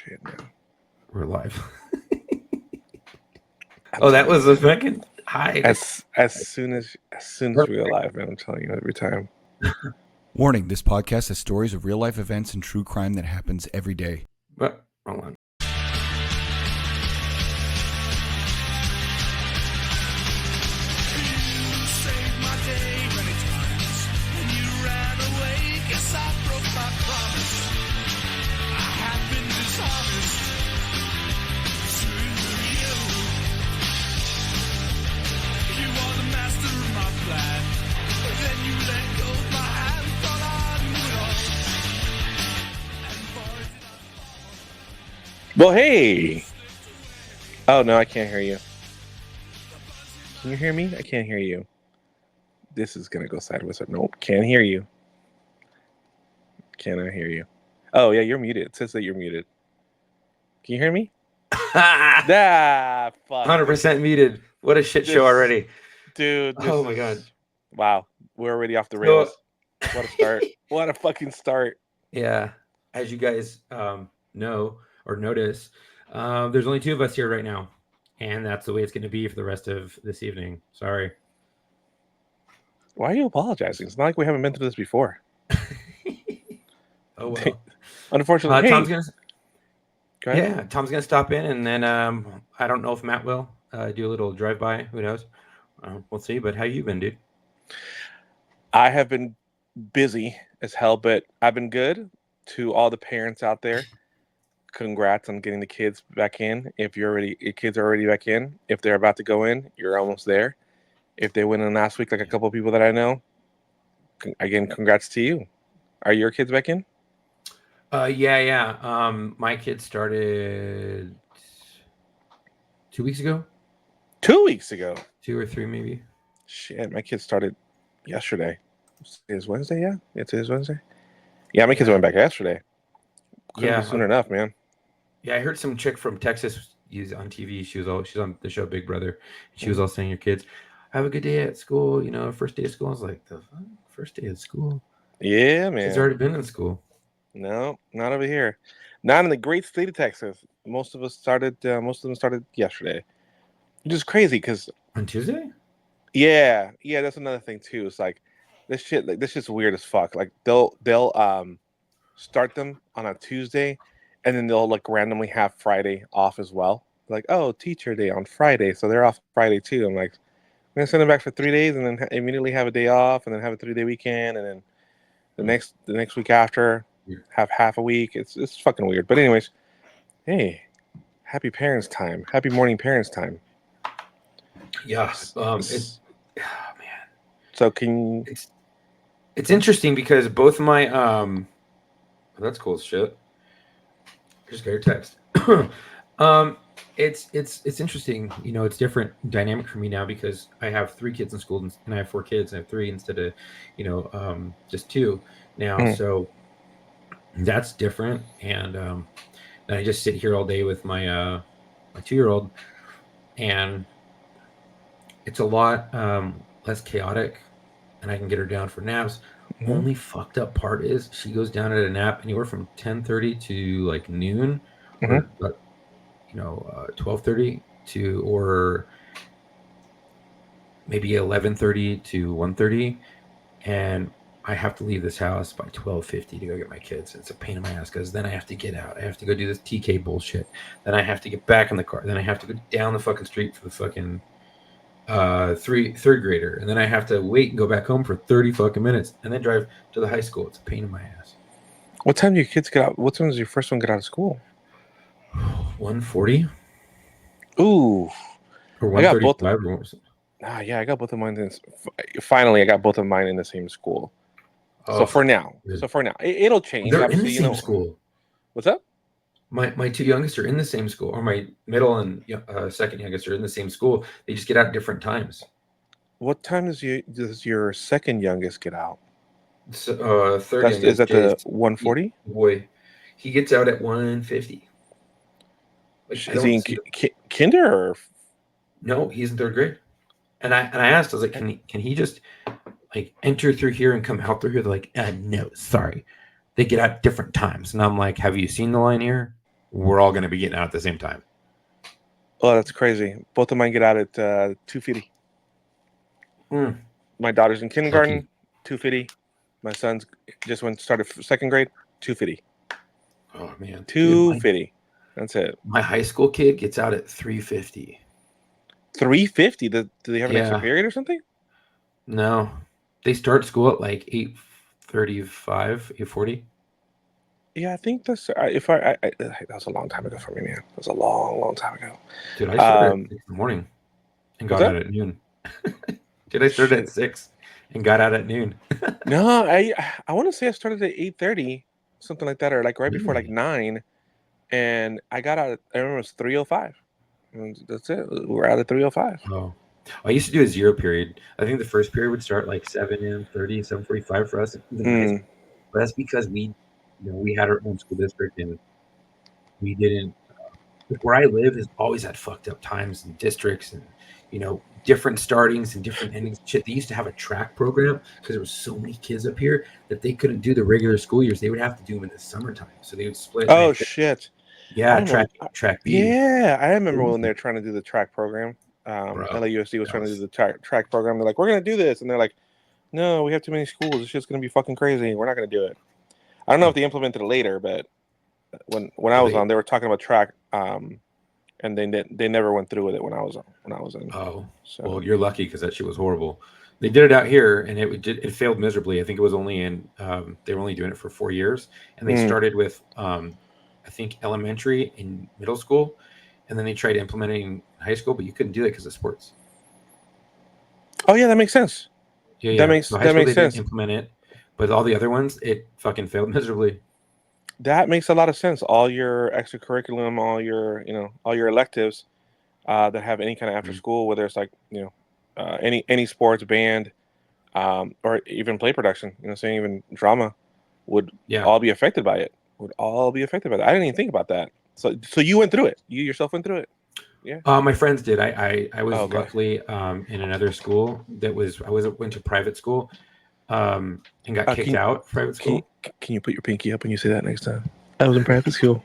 shit, man. We're live. Oh, that was a fucking high. As soon as we're alive, man, I'm telling you every time. Warning, this podcast has stories of real-life events and true crime that happens every day. But, hold on. Well, hey. Oh, no, I can't hear you. Can you hear me? I can't hear you. This is going to go sideways. Nope, can't hear you. Cannot hear you. Oh, yeah, you're muted. It says that you're muted. Can you hear me? Fuck. 100% muted. What a shit show already. Dude, oh my God. Wow, we're already off the rails. What a start. What a fucking start. Yeah, as you guys know or notice, there's only two of us here right now, and that's the way it's going to be for the rest of this evening. Sorry. Why are you apologizing? It's not like we haven't been through this before. Oh well. Unfortunately, Tom's gonna stop in, and then I don't know if Matt will do a little drive-by. Who knows? We'll see. But how you been, dude? I have been busy as hell, but I've been good. To all the parents out there, congrats on getting the kids back in. If your kids are already back in, if they're about to go in, you're almost there. If they went in last week, like a couple of people that I know, again, congrats to you. Are your kids back in? Yeah. My kids started 2 weeks ago. 2 weeks ago. 2 or 3, maybe. Shit, my kids started yesterday. Today's Wednesday, yeah? Yeah, today's Wednesday. Yeah, my kids went back yesterday. Couldn't be soon enough, man. Yeah, I heard some chick from Texas use on TV. She's on the show Big Brother. She was all saying, your kids have a good day at school, first day of school. I was like, the fuck? First day of school? Yeah, man. She's already been in school. No, not over here. Not in the great state of Texas. Most of them started yesterday. Which is crazy because on Tuesday? Yeah, that's another thing too. It's like this shit's weird as fuck. Like they'll start them on a Tuesday, and then they'll like randomly have Friday off as well. Like, oh, teacher day on Friday, so they're off Friday too. I'm like, I'm gonna send them back for 3 days, and then immediately have a day off, and then have a 3-day weekend, and then the next week after have half a week. It's fucking weird. But anyways, hey, happy parents time. Happy morning parents time. Yes. Man. So it's interesting because both of my that's cool as shit. Just got your text. It's interesting. It's different dynamic for me now because I have 3 kids in school and I have 4 kids. I have 3 instead of just 2 now. So that's different. And then I just sit here all day with my my 2-year-old, and it's a lot less chaotic, and I can get her down for naps. Only fucked up part is she goes down at a nap anywhere from 10:30 to like noon, or 12:30 to, or maybe 11:30 to 1:30, and I have to leave this house by 12:50 to go get my kids. It's a pain in my ass because then I have to get out. I have to go do this TK bullshit. Then I have to get back in the car. Then I have to go down the fucking street for the fucking third grader, and then I have to wait and go back home for 30 fucking minutes, and then drive to the high school. It's a pain in my ass. What time do your kids get out? What time does your first one get out of school? 1:40. Ooh, or 1:35. Yeah, I got both of mine. Finally, I got both of mine in the same school. So for now, it'll change. They're in the same school. What's up? My 2 youngest are in the same school, or my middle and second youngest are in the same school. They just get out at different times. What time does your second youngest get out? Third youngest is that the 1:40? Boy, he gets out at 1:50. Is he in kinder or? No, he's in 3rd grade. And I asked, I was like, can he just like enter through here and come out through here? They're like, no, sorry. They get out different times. And I'm like, have you seen the line here? we're all going to be getting out at the same time. Oh, that's crazy. Both of mine get out at 2:50. My daughter's in kindergarten, Lucky. 2:50. My son's just started second grade, 2:50. Oh man, 2:50. That's it. My high school kid gets out at 3:50. 3:50. Do they have an extra Yeah. period or something? No, they start school at like 8:35, 8:40. Yeah, I think that's that was a long time ago for me, man. That was a long time ago. Dude, I started at 6 in the morning and got What's out that? at noon. Dude, I started at 6 and got out at noon. No, I want to say I started at 8:30, something like that, or like right before like Really? 9, and I got out. I remember it was 3:05. That's it. We're out at 3:05. Oh, I used to do a 0 period. I think the first period would start like 7:30, 7:45 for us in high school. But that's because we had our own school district and we didn't. Where I live has always had fucked up times and districts and different startings and different endings. Shit, they used to have a track program because there was so many kids up here that they couldn't do the regular school years. They would have to do them in the summertime. So they would split. Oh shit! I Yeah, remember. track B. Yeah, I remember when they were trying to do the track program. Bro, LAUSD was trying to do the track program. They're like, "We're gonna do this," and they're like, "No, we have too many schools. It's just gonna be fucking crazy. We're not gonna do it." I don't know if they implemented it later, but when I was on, they were talking about track, and they never went through with it when I was in. Oh, So. well, you're lucky because that shit was horrible. They did it out here, and it failed miserably. I think it was only they were only doing it for 4 years, and they started with I think elementary and middle school, and then they tried implementing in high school, but you couldn't do that because of sports. Oh yeah, that makes sense. Yeah. That makes so high school they sense. didn't implement it, but all the other ones it fucking failed miserably. That makes a lot of sense. All your extracurriculum, all your electives that have any kind of after school, whether it's like any sports, band, or even play production, saying even drama, would all be affected by it. I didn't even think about that. So you went through it. You yourself went through it. Yeah. My friends did. I was Okay. luckily in another school that went to private school, and got kicked out private school. Can you put your pinky up when you say that next time? I was in private school.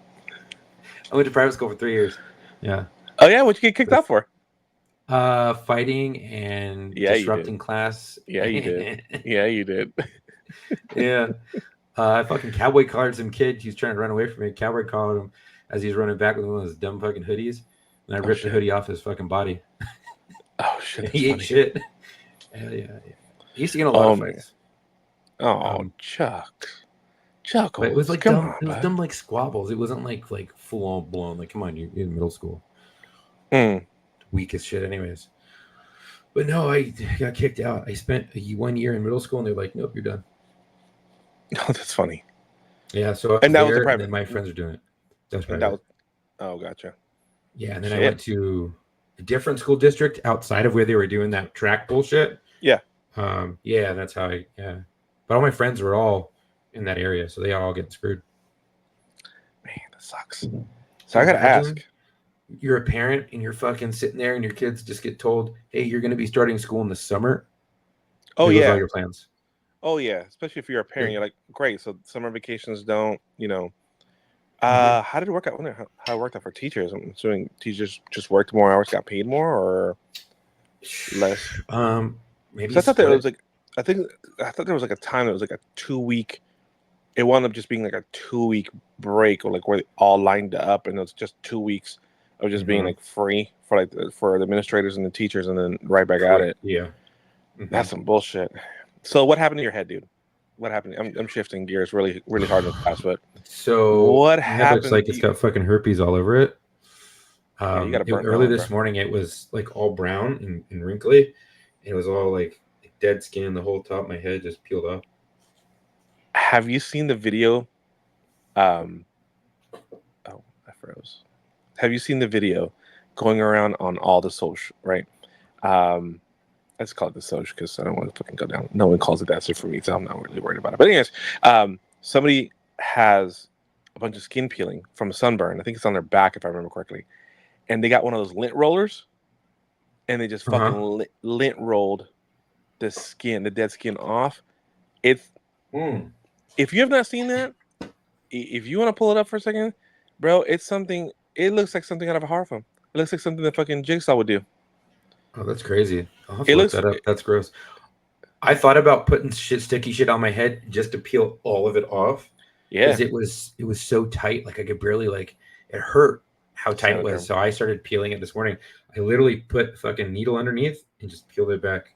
I went to private school for 3 years. Yeah. Oh yeah, what'd you get kicked out for? Fighting and disrupting class. Yeah, you did. Yeah, you did. Yeah. I fucking cowboy collared some kid. He was trying to run away from me. Cowboy collared him as he was running back with one of those dumb fucking hoodies. And I ripped the hoodie off his fucking body. Oh shit! He ate shit. Hell yeah. He used to get in a lot of fights. Oh, Chuck. But it was like dumb. It was dumb like squabbles. It wasn't like full on blown. Like, come on, you're in middle school. Weak as shit, anyways. But no, I got kicked out. I spent 1 year in middle school, and they're like, "Nope, you're done." Oh, that's funny. Yeah. So and that was a private. And then my friends are doing it. That's private. That was. Oh, gotcha. Yeah, and then I went to a different school district outside of where they were doing that track bullshit. Yeah. Yeah, that's how But all my friends were all in that area, so they all getting screwed. Man, that sucks. So I gotta ask. You're a parent and you're fucking sitting there and your kids just get told, "Hey, you're gonna be starting school in the summer." Oh yeah. All your plans. Oh yeah, especially if you're a parent, you're like, great. So summer vacations don't, How did it work out? I wonder how it worked out for teachers. I'm assuming teachers just worked more hours, got paid more, or less. Maybe I thought there was I thought there was like a time that was like a 2-week. It wound up just being like a 2-week break, or like where they all lined up, and it was just 2 weeks of just being like free for for the administrators and the teachers, and then right back at it. Yeah, that's some bullshit. So what happened to your head, dude? What happened? I'm shifting gears really hard in the class, but so what happened? Looks like it's got fucking herpes all over it. You got early this morning, it was like all brown and wrinkly. It was all like dead skin. The whole top of my head just peeled off. Have you seen the video? Oh, I froze. Have you seen the video going around on all the social, right? Let's call it the social because I don't want to fucking go down. No one calls it that, so for me, so I'm not really worried about it. But anyways, somebody has a bunch of skin peeling from a sunburn. I think it's on their back, if I remember correctly. And they got one of those lint rollers, and they just fucking lint rolled the skin, the dead skin off. It's if you have not seen that, if you want to pull it up for a second, Bro, it's something. It looks like something out of a horror film. It looks like something that fucking Jigsaw would do. Oh, that's crazy. I'll have to It look looks. that up. That's gross. I thought about putting sticky shit on my head just to peel all of it off Yeah. because it was so tight, like I could barely like it hurt how tight it was. Sonogram. So I started peeling it this morning. I literally put fucking needle underneath and just peeled it back.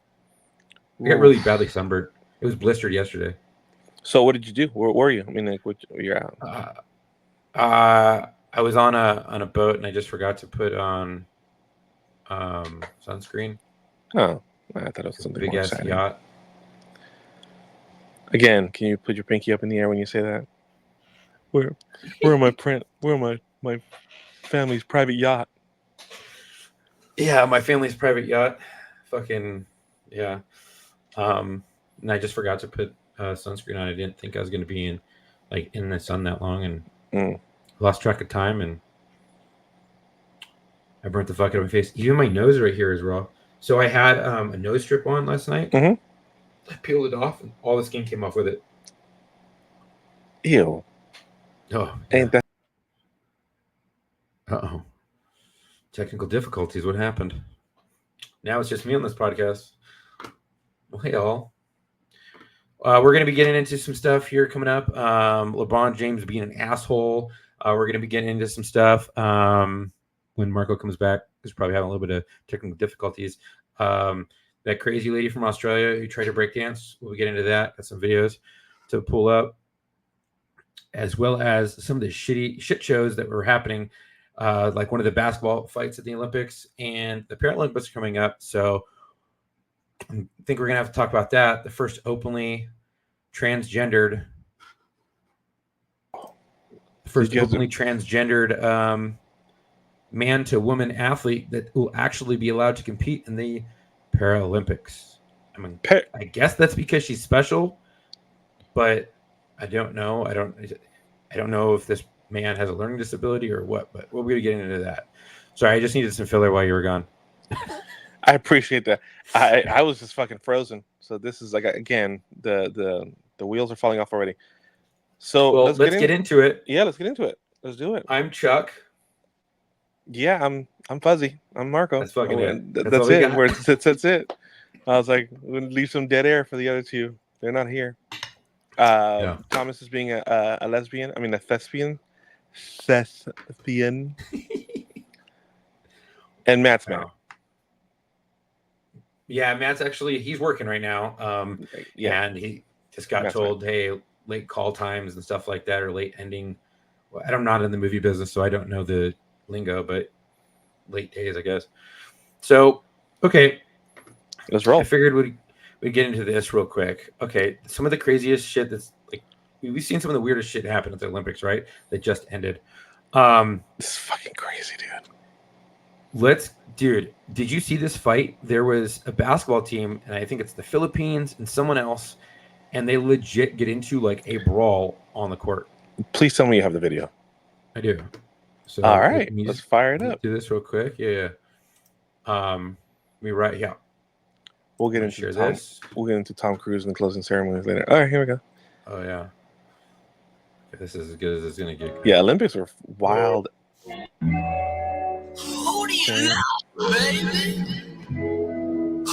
I got really Oof. badly sunburned. It was blistered yesterday. So what did you do? Where were you? I mean, like, you're out. I was on a boat and I just forgot to put on sunscreen. Oh, I thought it was It's a something big more ass exciting. yacht. Again, can you put your pinky up in the air when you say that? Where are my my family's private yacht? Yeah, my family's private yacht. Fucking yeah. And I just forgot to put sunscreen on. I didn't think I was going to be in the sun that long, and lost track of time, and I burnt the fuck out of my face. Even my nose right here is raw. So I had a nose strip on last night. Mm-hmm. I peeled it off, and all the skin came off with it. Ew. Oh, yeah. Ain't that? Uh-oh. Technical difficulties. What happened? Now it's just me on this podcast. Well, hey, all. We're going to be getting into some stuff here coming up. LeBron James being an asshole. We're going to be getting into some stuff when Marco comes back. He's probably having a little bit of technical difficulties. That crazy lady from Australia who tried to break dance. We'll get into that. Got some videos to pull up, as well as some of the shit shows that were happening, like one of the basketball fights at the Olympics, and the Paralympics are coming up. So I think we're going to have to talk about that. The first openly transgendered man to woman athlete that will actually be allowed to compete in the Paralympics. I mean, I guess that's because she's special, but I don't know. I don't know if this man has a learning disability or what, but we'll be getting into that. Sorry, I just needed some filler while you were gone. I appreciate that. I was just fucking frozen. So this is like, again, the wheels are falling off already. So well, let's get into it. Yeah, let's get into it. Let's do it. I'm Chuck. Yeah, I'm Fuzzy. I'm Marco. That's fucking it. That's it. That's it. I was like, we're gonna leave some dead air for the other two. They're not here. Yeah. Thomas is being a lesbian. I mean, a thespian. Thespian. And Matt's married. Yeah, Matt's he's working right now. And he just got told, hey, late call times and stuff like that, or late ending. Well, I'm not in the movie business, so I don't know the lingo, but late days, I guess. So, okay. Let's roll. I figured we'd get into this real quick. Okay, some of the craziest shit that's like, we've seen some of the weirdest shit happen at the Olympics, right? That just ended. This is fucking crazy, dude. Dude, did you see this fight? There was a basketball team, and I think it's the Philippines and someone else, and they legit get into like a brawl on the court. Please tell me you have the video. I do. So all right, let's fire it up. Do this real quick. Yeah. Yeah. We'll get into this. We'll get into Tom Cruise and the closing ceremonies later. All right, here we go. Oh yeah. This is as good as it's gonna get. Yeah, Olympics are wild. Who do you love, baby?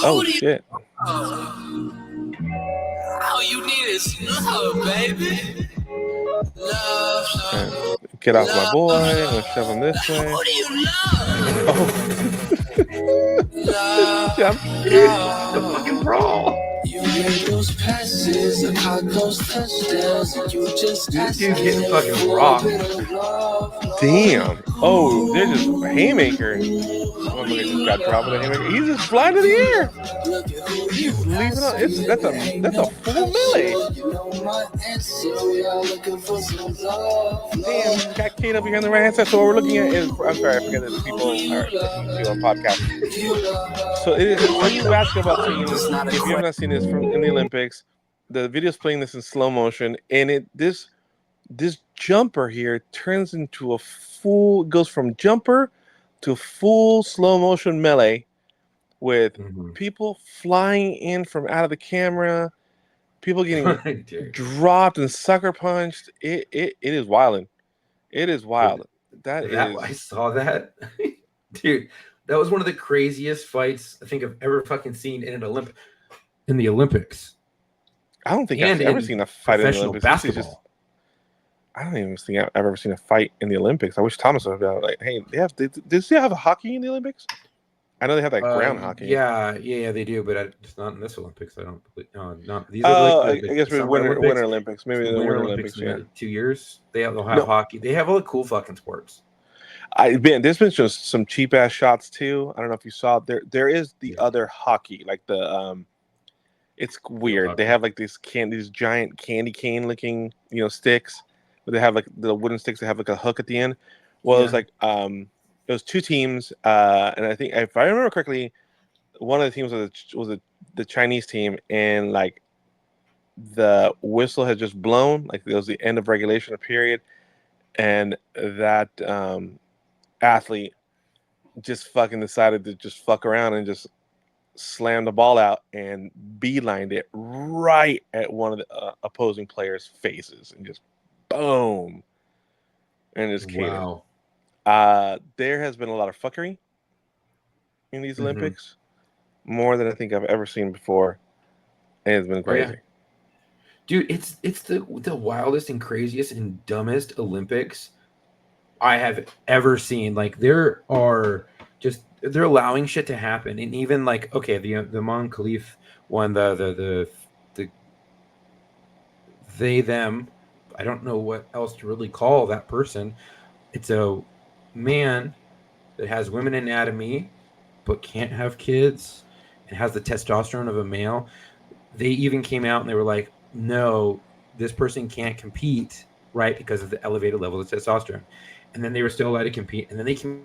Oh shit. All you need is love, baby. Love. Get off my boy. I'm gonna shove him this way. Who do you love? Oh. The fucking brawl. You make those passes and I those touchdowns and you just dude's getting fucking rocked. Damn. Oh, they're just haymaker. Oh, look, just got dropped with a haymaker. He's just flying to the air. He's leaving up. That's a full melee. Damn, got Kate over here on the right hand side. So what we're looking at is, I'm sorry, I forget that the people are listening to on podcast. So it is when you ask about seeing this, if you have not seen this from in the Olympics, the video's playing this in slow motion, and this jumper here turns into goes from jumper to full slow motion melee with people flying in from out of the camera, people getting dropped and sucker punched. It is wilding. It is wild. I saw that, dude. That was one of the craziest fights I think I've ever fucking seen in the Olympics. I don't think And I've ever in seen a fight in the professional Olympics. This is just. basketball. I don't even think I've ever seen a fight in the Olympics. I wish Thomas would have been like, hey, do they have a hockey in the Olympics? I know they have like ground hockey. Yeah, they do, but it's not in this Olympics. I don't believe. No, not these are Oh, like I guess the maybe Summer Olympics. Winter Olympics. Maybe The the Winter Winter Olympics Olympics. in Yeah. 2 years. They'll have No, hockey. They have all the cool fucking sports. there's been just some cheap ass shots too. I don't know if you saw there. There is the other hockey, like the it's weird. They have like these giant candy cane looking sticks, but they have like the wooden sticks that have like a hook at the end. Well, it was like it was two teams, and I think if I remember correctly, one of the teams was the Chinese team, and like the whistle had just blown, like it was the end of regulation period, and that athlete just fucking decided to just fuck around and just slam the ball out and beelined it right at one of the opposing players' faces and just boom, and just killed him. There has been a lot of fuckery in these Olympics, more than I think I've ever seen before, and it's been crazy. Oh, yeah. Dude, it's the wildest and craziest and dumbest Olympics I have ever seen. Like they're allowing shit to happen, and even like the Mon Khalif won the they them. I don't know what else to really call that person. It's a man that has women anatomy but can't have kids and has the testosterone of a male. They even came out and they were like, no, this person can't compete, right, because of the elevated level of testosterone. And then they were still allowed to compete. And then they came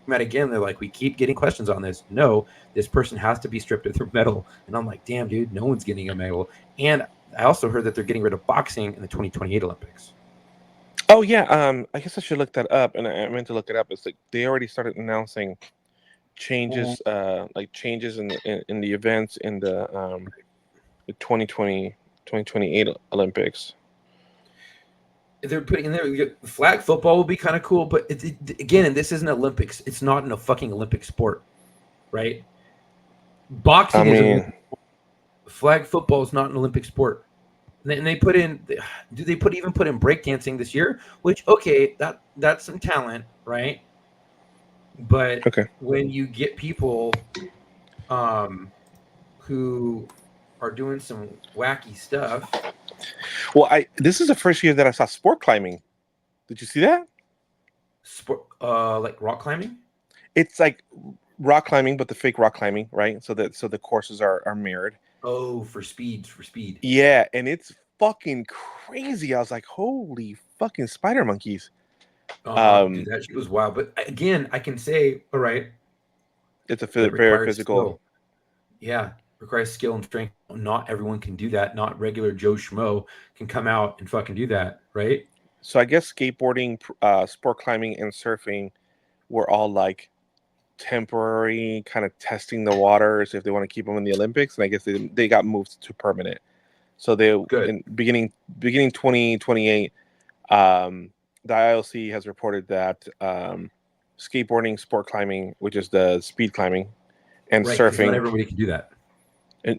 out again. They're like, we keep getting questions on this. No, this person has to be stripped of their medal. And I'm like, damn, dude, no one's getting a medal. And I also heard that they're getting rid of boxing in the 2028 Olympics. Oh yeah, I guess I should look that up, and I meant to look it up. It's like they already started announcing changes, like changes in the events in the 2028 Olympics. They're putting in there flag football will be kind of cool, but again, and this isn't Olympics. It's not in a fucking Olympic sport, right? Boxing is flag football is not an Olympic sport. And they put in, do they even put in breakdancing this year? Which that's some talent, right? But when you get people, who are doing some wacky stuff. Well, this is the first year that I saw sport climbing. Did you see that? Sport, like rock climbing? It's like rock climbing, but the fake rock climbing, right? So the courses are mirrored. Oh, for speed. Yeah, and it's fucking crazy. I was like, holy fucking spider monkeys. Dude, that shit was wild. But again, I can say, all right, it's a very physical. Skill. Yeah, requires skill and strength. Not everyone can do that. Not regular Joe Schmo can come out and fucking do that, right? So I guess skateboarding, sport climbing, and surfing were all like temporary, kind of testing the waters if they want to keep them in the Olympics, and I guess they got moved to permanent. So in beginning 2028, the IOC has reported that skateboarding, sport climbing, which is the speed climbing, and surfing. Not everybody can do that.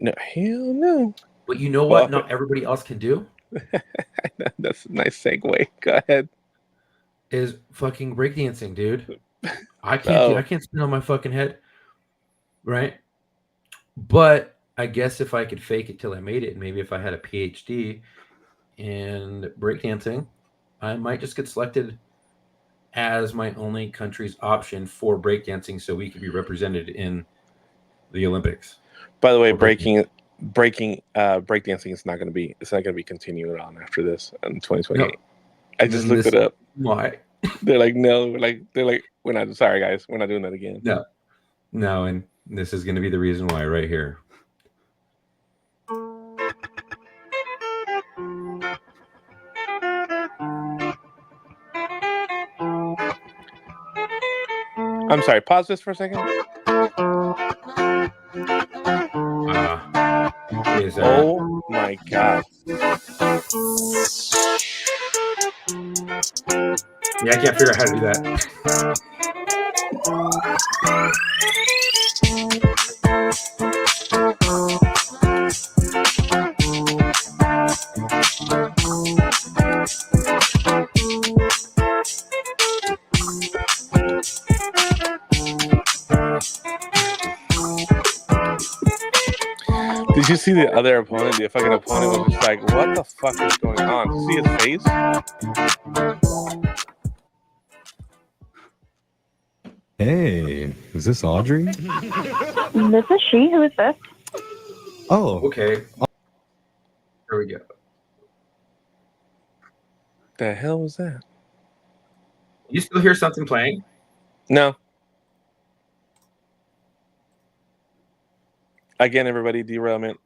No, hell no. But you know what? Not everybody else can do. That's a nice segue. Go ahead. Is fucking breakdancing, dude. I can't spin on my fucking head, right? But I guess if I could fake it till I made it, and maybe if I had a PhD in breakdancing, I might just get selected as my only country's option for breakdancing, so we could be represented in the Olympics. By the way, breakdancing is not going to be continuing on after this in 2028. No. I just looked it up. Why? They're like, no, we're not. Sorry, guys, we're not doing that again. No, and this is going to be the reason why right here. I'm sorry. Pause this for a second. Oh my god. Yeah, Yeah, I can't figure out how to do that. Did you see the other opponent? The fucking opponent was just like, "What the fuck is going on?" Did you see his face? Hey, is this Audrey? This is she. Who is this? Oh, Okay. There we go. The hell was that? You still hear something playing? No. Again, everybody, derailment.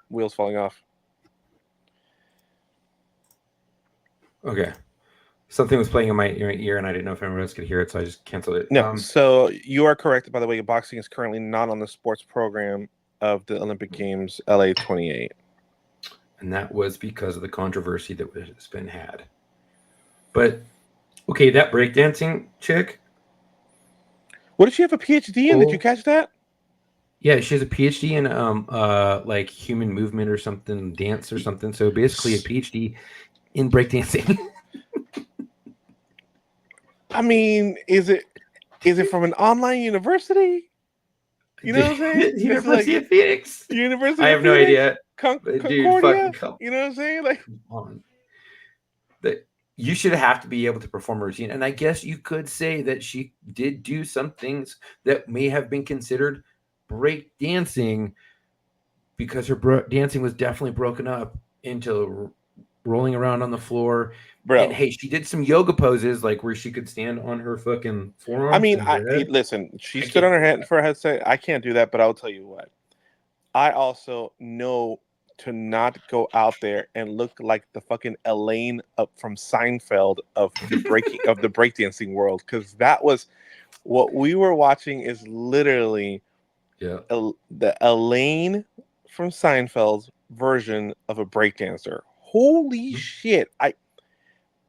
Wheels falling off. Okay. Something was playing in my ear, and I didn't know if anyone else could hear it, so I just canceled it. No, so you are correct. By the way, boxing is currently not on the sports program of the Olympic Games LA 28. And that was because of the controversy that has been had. But, okay, that breakdancing chick. What did she have a PhD in? Did you catch that? Yeah, she has a PhD in like human movement or something, dance or something. So basically a PhD in breakdancing. I mean, is it from an online university? You know what I'm saying? University of Phoenix. University I have of no Phoenix? idea. Concordia? Fucking come You know what I'm saying? Like, on. You should have to be able to perform a routine. And I guess you could say that she did do some things that may have been considered break dancing because her dancing was definitely broken up into rolling around on the floor. bro. And hey, she did some yoga poses like where she could stand on her fucking forearms. I mean, listen, she stood on her head for a headset. I can't do that, but I'll tell you what. I also know to not go out there and look like the fucking Elaine up from Seinfeld of the breakdancing world, because that was what we were watching. Is literally the Elaine from Seinfeld's version of a breakdancer. Holy shit!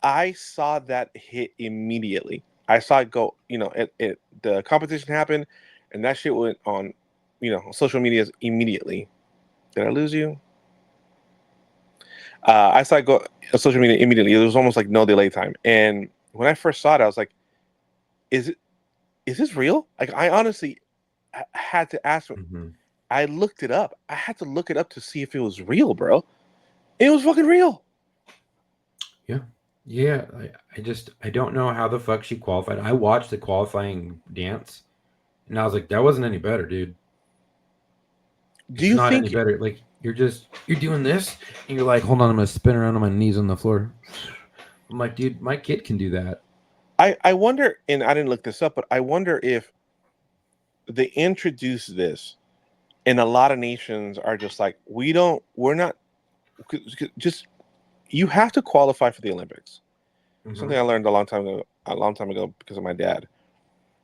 I saw that hit immediately. I saw it go. You know, the competition happened, and that shit went on. You know, social media immediately. Did I lose you? I saw it go on social media immediately. There was almost like no delay time. And when I first saw it, I was like, "Is this real?" Like, I honestly had to ask. I looked it up. I had to look it up to see if it was real, bro. It was fucking real. Yeah. I don't know how the fuck she qualified. I watched the qualifying dance, and I was like, that wasn't any better, dude. Do you not think any better? Like you're doing this, and you're like, hold on, I'm gonna spin around on my knees on the floor. I'm like, dude, my kid can do that. I wonder, and I didn't look this up, but I wonder if they introduced this, and a lot of nations are just like, we're not, just, you have to qualify for the Olympics. Something I learned a long time ago because of my dad.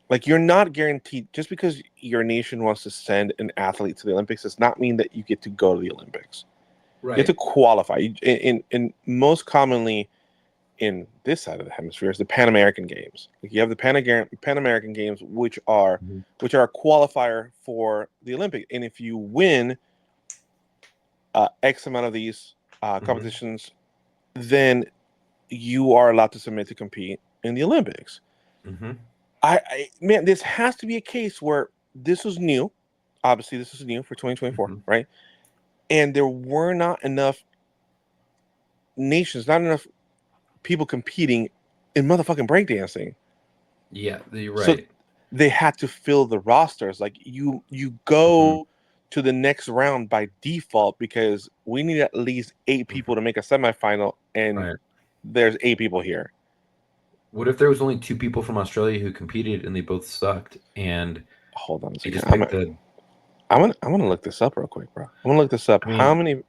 Like, you're not guaranteed, just because your nation wants to send an athlete to the Olympics does not mean that you get to go to the Olympics. Right. You have to qualify. In most commonly in this side of the hemisphere is the Pan American Games. Like, you have the Pan American Games, which are a qualifier for the Olympic. And if you win X amount of these competitions, then you are allowed to submit to compete in the Olympics. Man, this has to be a case where this was new. Obviously, this is new for 2024, right? And there were not enough nations, not enough people competing in motherfucking breakdancing. Yeah, you're right. So they had to fill the rosters. Like, you go to the next round by default because we need at least 8 people to make a semifinal, and there's 8 people here. What if there was only 2 people from Australia who competed and they both sucked? And hold on a second, I'm gonna look this up real quick, bro. I'm gonna look this up. How many?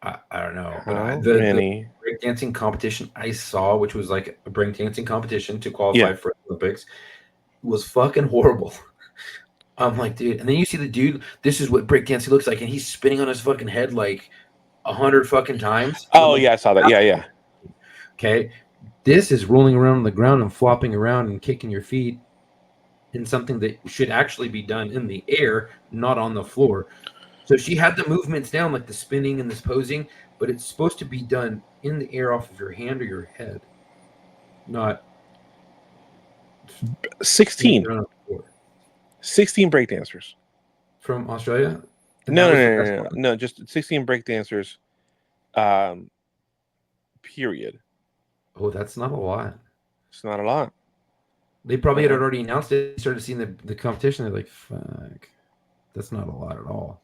I don't know. How the many breakdancing competition I saw, which was like a breakdancing competition to qualify for the Olympics, was fucking horrible. I'm like, dude. And then you see the dude. This is what breakdancing looks like, and he's spinning on his fucking head like 100 fucking times. Oh yeah, I saw that. Yeah. Okay. This is rolling around on the ground and flopping around and kicking your feet in something that should actually be done in the air, not on the floor. So she had the movements down, like the spinning and this posing, but it's supposed to be done in the air off of your hand or your head, not 16. on the floor. 16 breakdancers. From Australia? And No, that no, was the no, best no, no, one? no, just 16 breakdancers. Period. Oh, that's not a lot. It's not a lot. They probably had already announced it. They started seeing the competition. They're like, fuck, that's not a lot at all.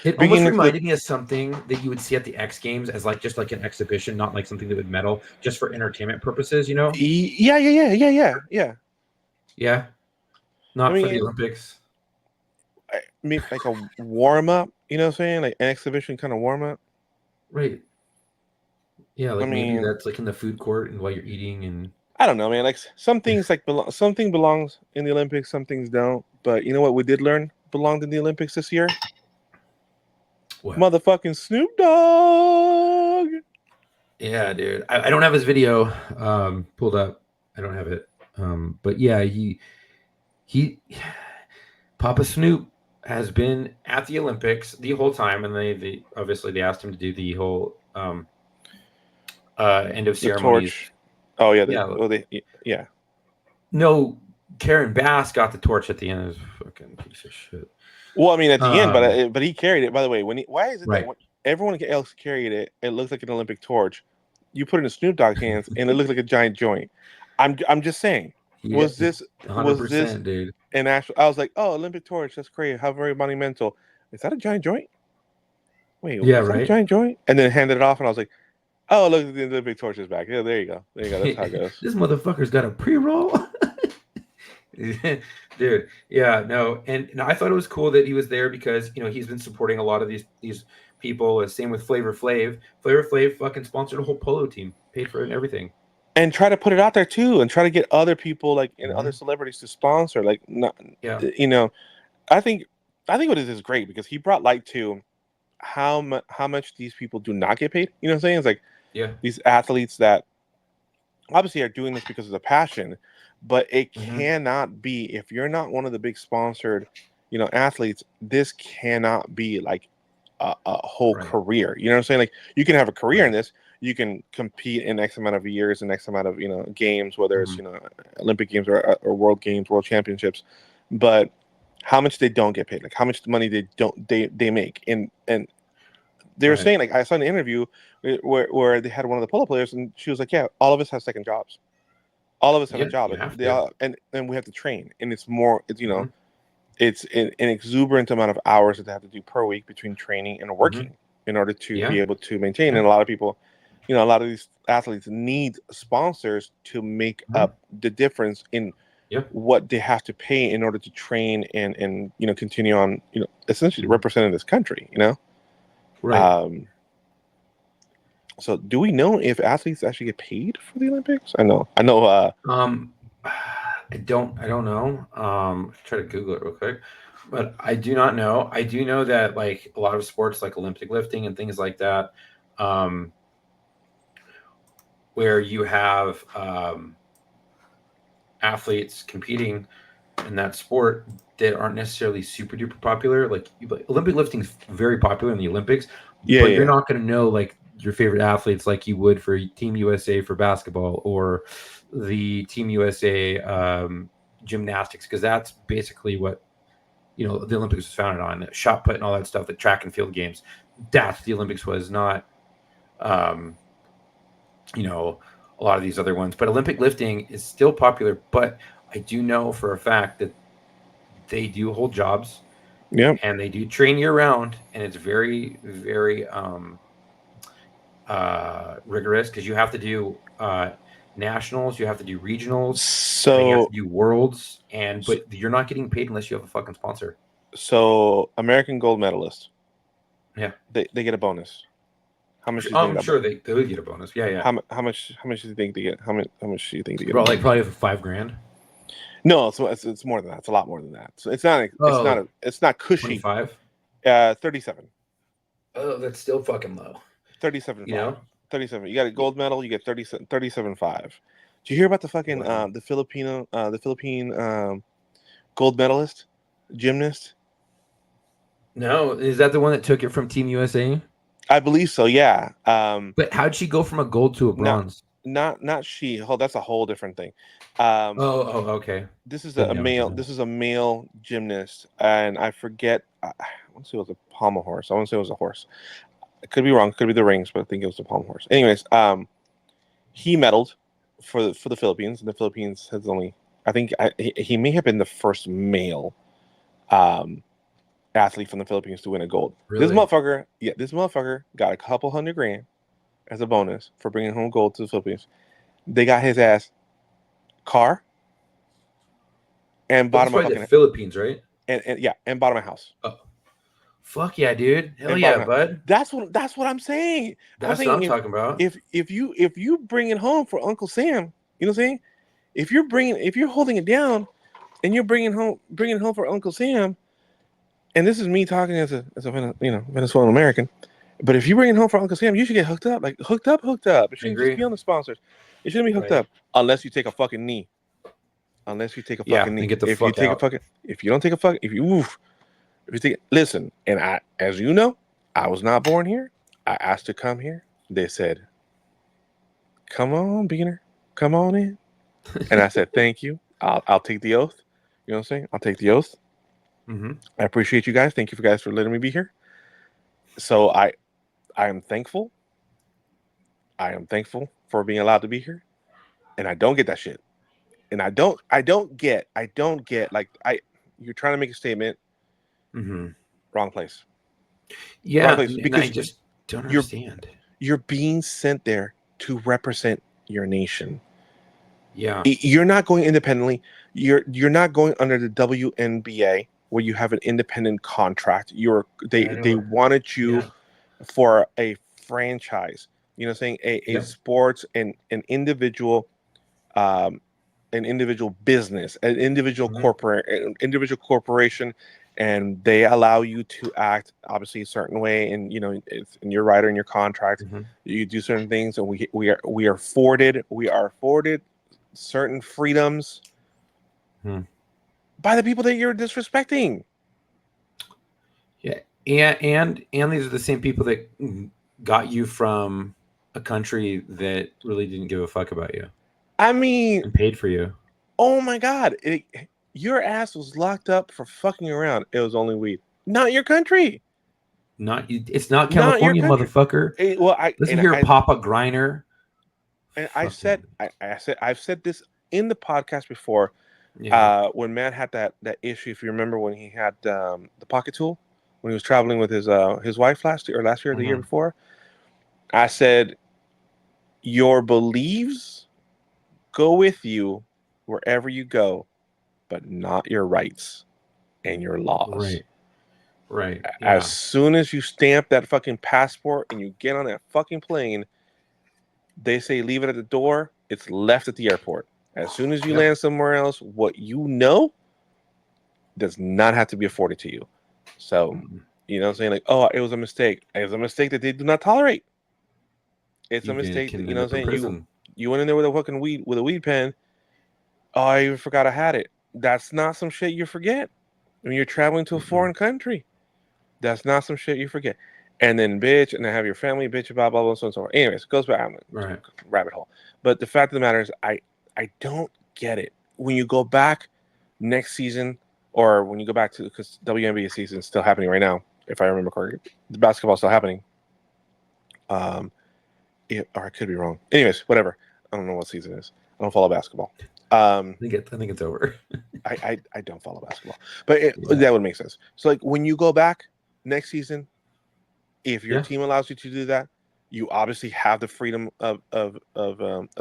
It almost reminded me of something that you would see at the X Games as like just like an exhibition, not like something that would medal, just for entertainment purposes, you know? Yeah. Yeah. Not for the Olympics. I mean, like a warm up, you know what I'm saying? Like an exhibition kind of warm up. Right. Yeah, like I maybe mean, that's like in the food court and while you're eating and I don't know, man. Like some things like something belongs in the Olympics, some things don't. But you know what we did learn belonged in the Olympics this year? what? Motherfucking Snoop Dogg. Yeah, dude. I don't have his video pulled up. I don't have it. But yeah, he Papa Snoop has been at the Olympics the whole time, and they obviously they asked him to do the whole end of ceremonies. Torch. Oh yeah, yeah. No, Karen Bass got the torch at the end. Of fucking piece of shit. Well, I mean, at the end, but he carried it. By the way, why is it that when everyone else carried it, it looks like an Olympic torch? You put it in Snoop Dogg's hands, and it looks like a giant joint. I'm just saying. Was this 100%, dude? An actual? I was like, oh, Olympic torch. That's great. How very monumental. Is that a giant joint? Wait, yeah, is that a giant joint? And then handed it off, and I was like, oh, look, the Olympic torch is back. Yeah, there you go. There you go. That's how it goes. This motherfucker's got a pre-roll. Dude, yeah, no, and I thought it was cool that he was there because he's been supporting a lot of these people. Same with Flavor Flav. Flavor Flav fucking sponsored a whole polo team, paid for it and everything, and try to put it out there too, and try to get other people other celebrities to sponsor. Like, not, I think what it is great because he brought light to how much these people do not get paid. You know what I'm saying? It's like these athletes that obviously are doing this because of the passion. But it cannot be, if you're not one of the big sponsored, athletes, this cannot be like a whole career. You know what I'm saying? Like, you can have a career in this. You can compete in X amount of years and X amount of, games, whether it's, Olympic games or world games, world championships. But how much they don't get paid, like how much money they make. And they were saying, like, I saw an interview where they had one of the polo players, and she was like, yeah, all of us have second jobs. All of us have a job, and we have to train, and it's more, it's an exuberant amount of hours that they have to do per week between training and working in order to be able to maintain. And a lot of people, a lot of these athletes need sponsors to make up the difference in what they have to pay in order to train and continue on, essentially representing this country, Right. So do we know if athletes actually get paid for the Olympics? I know. I don't know. Try to Google it real quick, but I do not know. I do know that like a lot of sports, like Olympic lifting and things like that, where you have athletes competing in that sport that aren't necessarily super duper popular. Like Olympic lifting is very popular in the Olympics, but you're not going to know like your favorite athletes like you would for Team USA for basketball or the Team USA gymnastics, because that's basically what the Olympics was founded on: shot put and all that stuff. The track and field games. That's what the Olympics was, not a lot of these other ones. But Olympic lifting is still popular. But I do know for a fact that they do hold jobs, and they do train year round, and it's very, very rigorous because you have to do nationals, you have to do regionals, so you have to do worlds, but you're not getting paid unless you have a fucking sponsor. So American gold medalists, they get a bonus. How much? I'm sure they would get a bonus. Yeah. How much do you think they get? How much do you think they get? Probably for $5,000. No, it's more than that. It's a lot more than that. So it's not cushy. 25. 37. Oh, that's still fucking low. 37. 37. You got a gold medal. You get 37.5. Did you hear about the fucking Wow. the Philippine gold medalist gymnast? No, is that the one that took it from Team USA? I believe so. Yeah. But how'd she go from a gold to a Not bronze? not she. Oh, that's a whole different thing. Okay. This is Good a now, male. good now. This is a male gymnast, and I forget. I want to say it was a pommel horse. I want to say it was a horse. I could be wrong. Could be the rings, but I think it was a pommel horse. Anyways, he medaled for the Philippines, and the Philippines has only. I think he may have been the first male athlete from the Philippines to win a gold. Really? This motherfucker got a couple $100,000 as a bonus for bringing home gold to the Philippines. They got his ass car and But bought that's him a probably the fucking Philippines, right? and bought him a house. Oh, fuck yeah, dude. Hell And bought yeah, him a house. bud. That's what I'm saying. I'm That's what saying I'm talking about. if you bring it home for Uncle Sam, you know what I'm saying? If you're holding it down and you're bringing it home for Uncle Sam, and this is me talking as a Venezuelan American. But if you bring it home for Uncle Sam, you should get hooked up. Like hooked up. It I shouldn't just agree. be on the sponsors. It shouldn't be hooked Right. up unless you take a fucking knee. Unless you take a Yeah, fucking then knee. get the If you fuck take a out. fucking, if you don't take a fucking, if you take, listen. And I, as you know, I was not born here. I asked to come here. They said, "Come on, Beaner, come on in." And I said, "Thank you. I'll take the oath." You know what I'm saying? I'll take the oath. Mm-hmm. I appreciate you guys. Thank you for guys for letting me be here. So I am thankful. I am thankful for being allowed to be here, and I don't get that shit. And I don't get like you're trying to make a statement, Mm-hmm. wrong place, wrong Yeah, place, and I because just don't you're understand. you're being sent there to represent your nation. Yeah. You're not going independently. You're not going under the WNBA where you have an independent contract. They wanted you for a franchise. You know, what I'm saying a Yep. sports and um, an individual business, an individual corporation, and they allow you to act obviously a certain way. And you know, it's in your right or in your contract, Mm-hmm. you do certain things, and we are afforded certain freedoms Hmm. by the people that you're disrespecting. Yeah, and these are the same people that got you from a country that really didn't give a fuck about you I mean, and paid for you. oh my God, your ass was locked up for fucking around. It was only weed. Not your country. It's not Not your California, country. motherfucker. Well, I Listen and here, I Papa Griner. and Fucking I've said this in the podcast before. yeah. When Matt had that issue, if you remember, when he had the pocket tool, when he was traveling with his wife last year, or the year Mm-hmm. before, I said your beliefs go with you wherever you go, but not your rights and your laws. Right. As Yeah. soon as you stamp that fucking passport and you get on that fucking plane, they say leave it at the door. It's left at the airport. As soon as you Yep. land somewhere else, what you know does not have to be afforded to you. So, Mm-mm. you know what I'm saying? Like, oh, it was a mistake. It was a mistake that they do not tolerate. It's a You mistake that, can you end know what up I'm in saying? prison. You went in there with a fucking weed pen. Oh, I even forgot I had it. That's not some shit you forget when you're traveling to a foreign country. That's not some shit you forget. And then bitch, and then have your family bitch about blah blah so and so forth. Anyways, it goes back. I'm Right. rabbit hole. But the fact of the matter is, I don't get it. When you go back next season, or when you go back to, because WNBA season is still happening right now, if I remember correctly, the basketball's still happening. Or I could be wrong. Anyways, whatever. I don't know what season it is. I don't follow basketball. I think it's over. I don't follow basketball, but Yeah. that would make sense. So like when you go back next season, if your Yeah. team allows you to do that, you obviously have the freedom of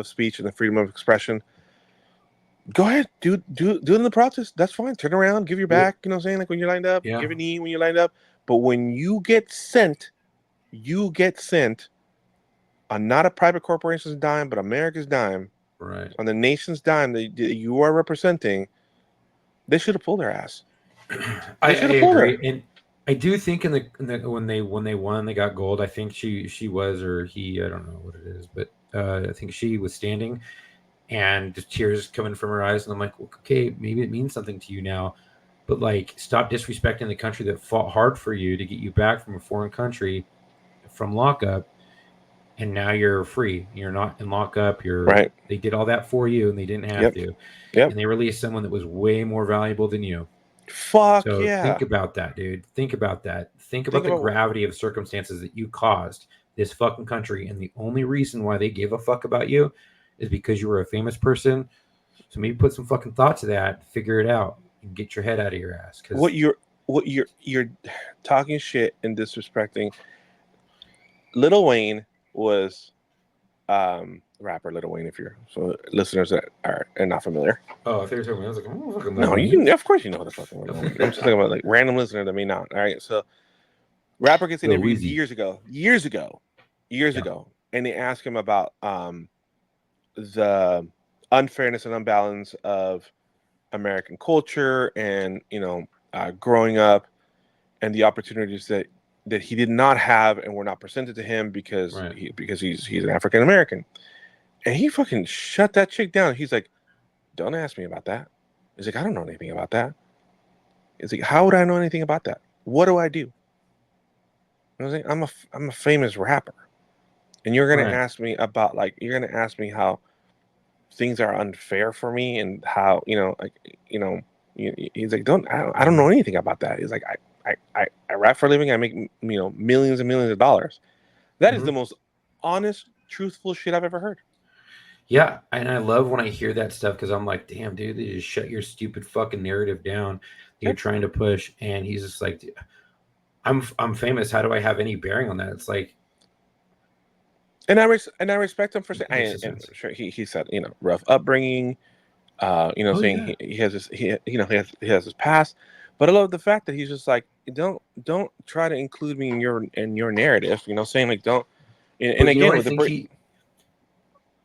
speech and the freedom of expression. Go ahead, do it in the process. That's fine. Turn around, give your Well, back. You know what I'm saying? Like when you're lined up, yeah. give a knee when you're lined up. But when you get sent on not a private corporation's dime, but America's dime, Right. on the nation's dime that you are representing, they should have pulled their ass. I They should have pulled agree, her. and I do think in the when they won, they got gold. I think she was, or he, I don't know what it is, but I think she was standing, and just tears coming from her eyes, and I'm like, well, okay, maybe it means something to you now, but like, stop disrespecting the country that fought hard for you to get you back from a foreign country, from lockup, and now you're free. You're not in lockup. Right. They did all that for you, and they didn't have Yep. to. Yep. And they released someone that was way more valuable than you. Fuck So yeah. think about that, dude. Think about that. Think about the about- gravity of circumstances that you caused this fucking country, and the only reason why they gave a fuck about you is because you were a famous person. So maybe put some fucking thought to that, figure it out, and get your head out of your ass. What you're talking shit and disrespecting. Lil Wayne was rapper Lil Wayne, if you're so listeners that are not familiar. Oh, I think you're talking. I was like, oh, fucking No, of course you know what the fuck. I'm just talking about like random listener that may not. All right, so rapper gets interviewed years ago, and they ask him about the unfairness and unbalance of American culture, and growing up, and the opportunities that he did not have and were not presented to him because he's an African American. And he fucking shut that chick down. He's like, don't ask me about that. He's like, I don't know anything about that. He's like, how would I know anything about that? What do I do? I was like, I'm a famous rapper. And you're gonna ask me about you're gonna ask me how things are unfair for me, and how he's like, I don't know anything about that. He's like, I rap for a living. I make millions and millions of dollars. That is the most honest, truthful shit I've ever heard. Yeah, and I love when I hear that stuff, because I'm like, damn, dude, they just shut your stupid fucking narrative down that you're trying to push. And he's just like, I'm famous. How do I have any bearing on that? It's like, and I respect him for saying. And sure, he said, rough upbringing. Saying he has this, he has his past. But I love the fact that he's just like, don't try to include me in your narrative. Saying like, don't. And again, with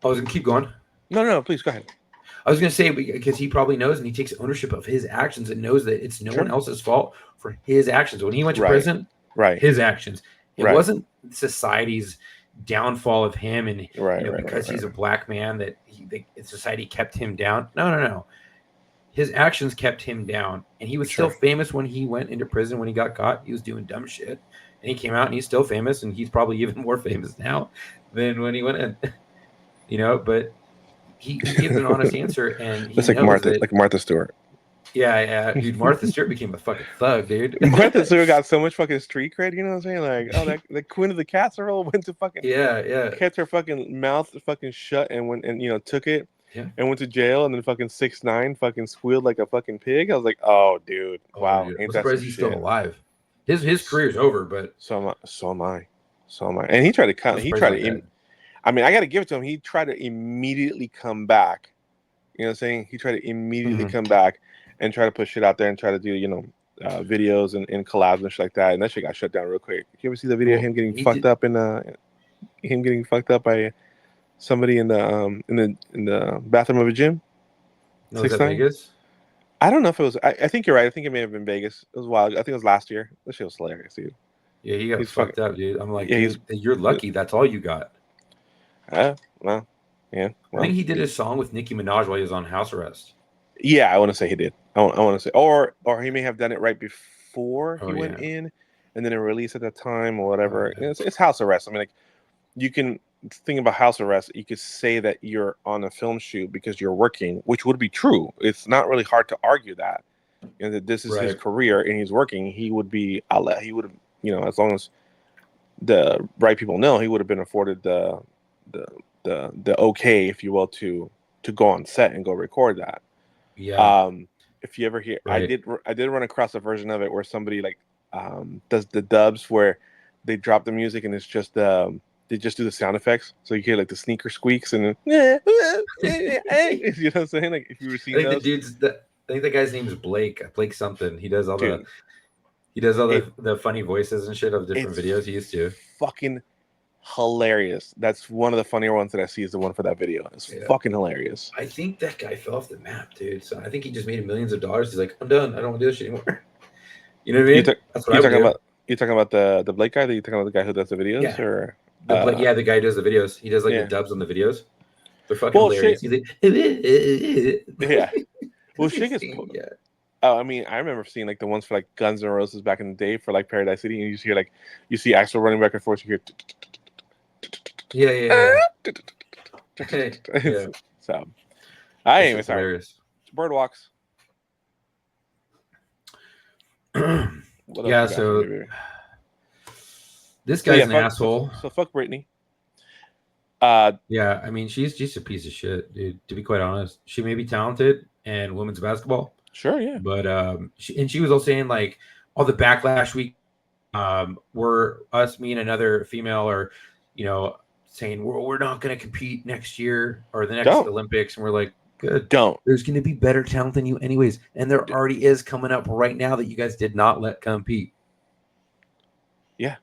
I was gonna keep going. No, please go ahead. I was gonna say, because he probably knows, and he takes ownership of his actions, and knows that it's no one else's fault for his actions. When he went to prison, his actions. It wasn't society's downfall of him, and because he's a black man that society kept him down. No. His actions kept him down, and he was still famous when he went into prison. When he got caught, he was doing dumb shit, and he came out, and he's still famous, and he's probably even more famous now than when he went in. But he gives an honest answer, and it's like Martha Stewart. Yeah, dude. Martha Stewart became a fucking thug, dude. Martha Stewart got so much fucking street cred. You know what I'm saying? Like, oh, the queen of the casserole went to fucking kept her fucking mouth fucking shut, and went and took it and went to jail, and then fucking 6ix9ine fucking squealed like a fucking pig. I was like, oh, dude, wow. I'm surprised he's still alive. His career's over, but so am I. And he tried to cut. He tried to. I mean, I got to give it to him. He tried to immediately come back. You know what I'm saying? He tried to immediately come back and try to put shit out there and try to do, videos and collabs and shit like that. And that shit got shut down real quick. You ever see the video of him getting fucked up by somebody in the bathroom of a gym? No, was that Vegas? I don't know if it was. I think you're right. I think it may have been Vegas. It was wild. I think it was last year. That shit was hilarious, dude. Yeah, he got fucked up, dude. I'm like, dude, you're lucky. That's all you got. Well, yeah. I think he did his song with Nicki Minaj while he was on house arrest. Yeah, I want to say he did. I want to say, or he may have done it right before he went in, and then it released at that time or whatever. It's house arrest. I mean, like, you can think about house arrest. You could say that you're on a film shoot because you're working, which would be true. It's not really hard to argue that. That this is his career and he's working. He would be. He would have. As long as the right people know, he would have been afforded the okay, if you will, to go on set and go record that. Yeah. If you ever hear, I did run across a version of it where somebody does the dubs where they drop the music and it's just they just do the sound effects, so you hear like the sneaker squeaks and then, you know what I'm saying? Like, if you were seeing those. I think the guy's name is Blake something. He does all the funny voices and shit of different videos. He used to. Fucking hilarious. That's one of the funnier ones that I see is the one for that video. It's fucking hilarious. I think that guy fell off the map, dude. So I think he just made millions of dollars. He's like, I'm done. I don't want to do this shit anymore. You know what I mean? That's what I would do. You talking about the Blake guy? That you talking about the guy who does the videos, Yeah. or The guy who does the videos. He does like yeah. the dubs on the videos. They're fucking Well, hilarious. shit. He's like, Yeah. Well, shit is. yeah. Oh, I mean, I remember seeing like the ones for like Guns N' Roses back in the day for like Paradise City, and you just hear like you see Axel running back and forth. You hear. Yeah. So, I ain't even sorry. Hilarious. Bird walks. What else Yeah. you got for So me, baby? this guy's an asshole. So fuck Britney. Yeah, I mean, she's just a piece of shit, dude. To be quite honest, she may be talented in women's basketball. Sure, yeah. But she was also saying like all the backlash were us, me and another female, or saying we're not going to compete next year or the next Olympics, and we're like, good. Don't. There's going to be better talent than you, anyways, and there already is coming up right now that you guys did not let compete. Yeah.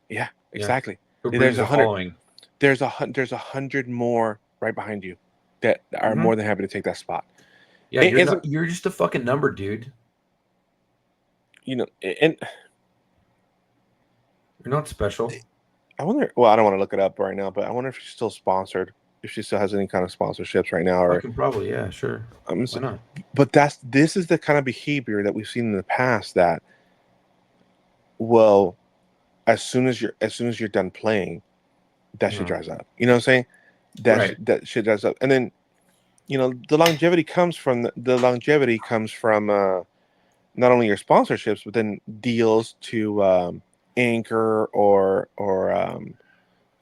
Yeah. Exactly. Yeah. There's 100. There's 100 more right behind you that are more than happy to take that spot. Yeah, you're just a fucking number, dude. And you're not special. I wonder. Well, I don't want to look it up right now, but I wonder if she's still sponsored. If she still has any kind of sponsorships right now, or probably, yeah, sure. Why not? But this is the kind of behavior that we've seen in the past. That, well, as soon as you're done playing, that shit dries up. You know what I'm saying? That shit dries up, and then the longevity comes from not only your sponsorships, but then deals to anchor or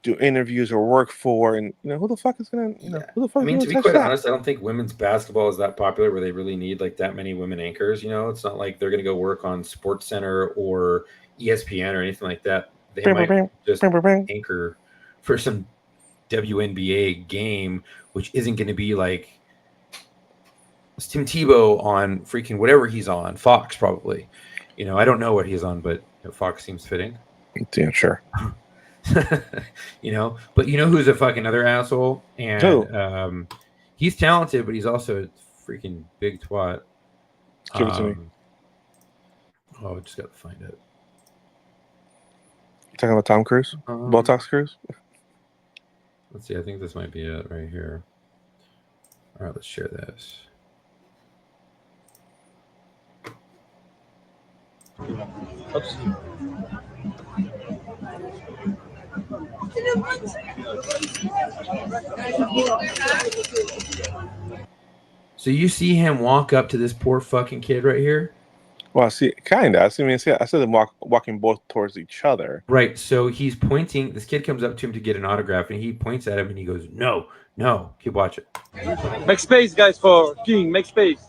do interviews or work for, and who the fuck is gonna who the fuck? I mean, to be quite honest, I don't think women's basketball is that popular where they really need like that many women anchors. It's not like they're gonna go work on Sports Center or ESPN or anything like that. They might just anchor for some WNBA game, which isn't going to be like Tim Tebow on freaking whatever he's on, Fox probably. I don't know what he's on, but Fox seems fitting. Yeah, sure. But who's a fucking other asshole? And he's talented, but he's also a freaking big twat. Give it to me. Oh, I just got to find it. You talking about Tom Cruise? Botox Cruise? Let's see. I think this might be it right here. All right, let's share this. So you see him walk up to this poor fucking kid right here? Well, see, kind of. I saw them walking both towards each other. Right. So he's pointing. This kid comes up to him to get an autograph, and he points at him, and he goes, "No, no." Keep watching. Make space, guys, for King. Make space.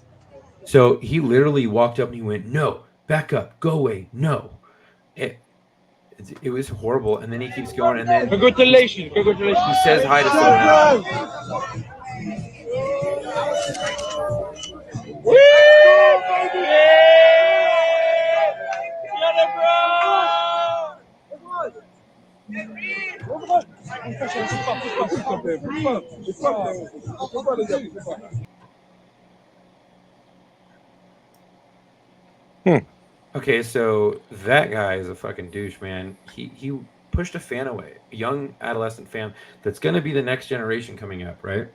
So he literally walked up and he went, "No, back up, go away, no." It was horrible, and then he keeps going, and then Congratulations. he says hi to someone else. Okay, so that guy is a fucking douche, man. He pushed a fan away, a young adolescent fan that's going to be the next generation coming up, right?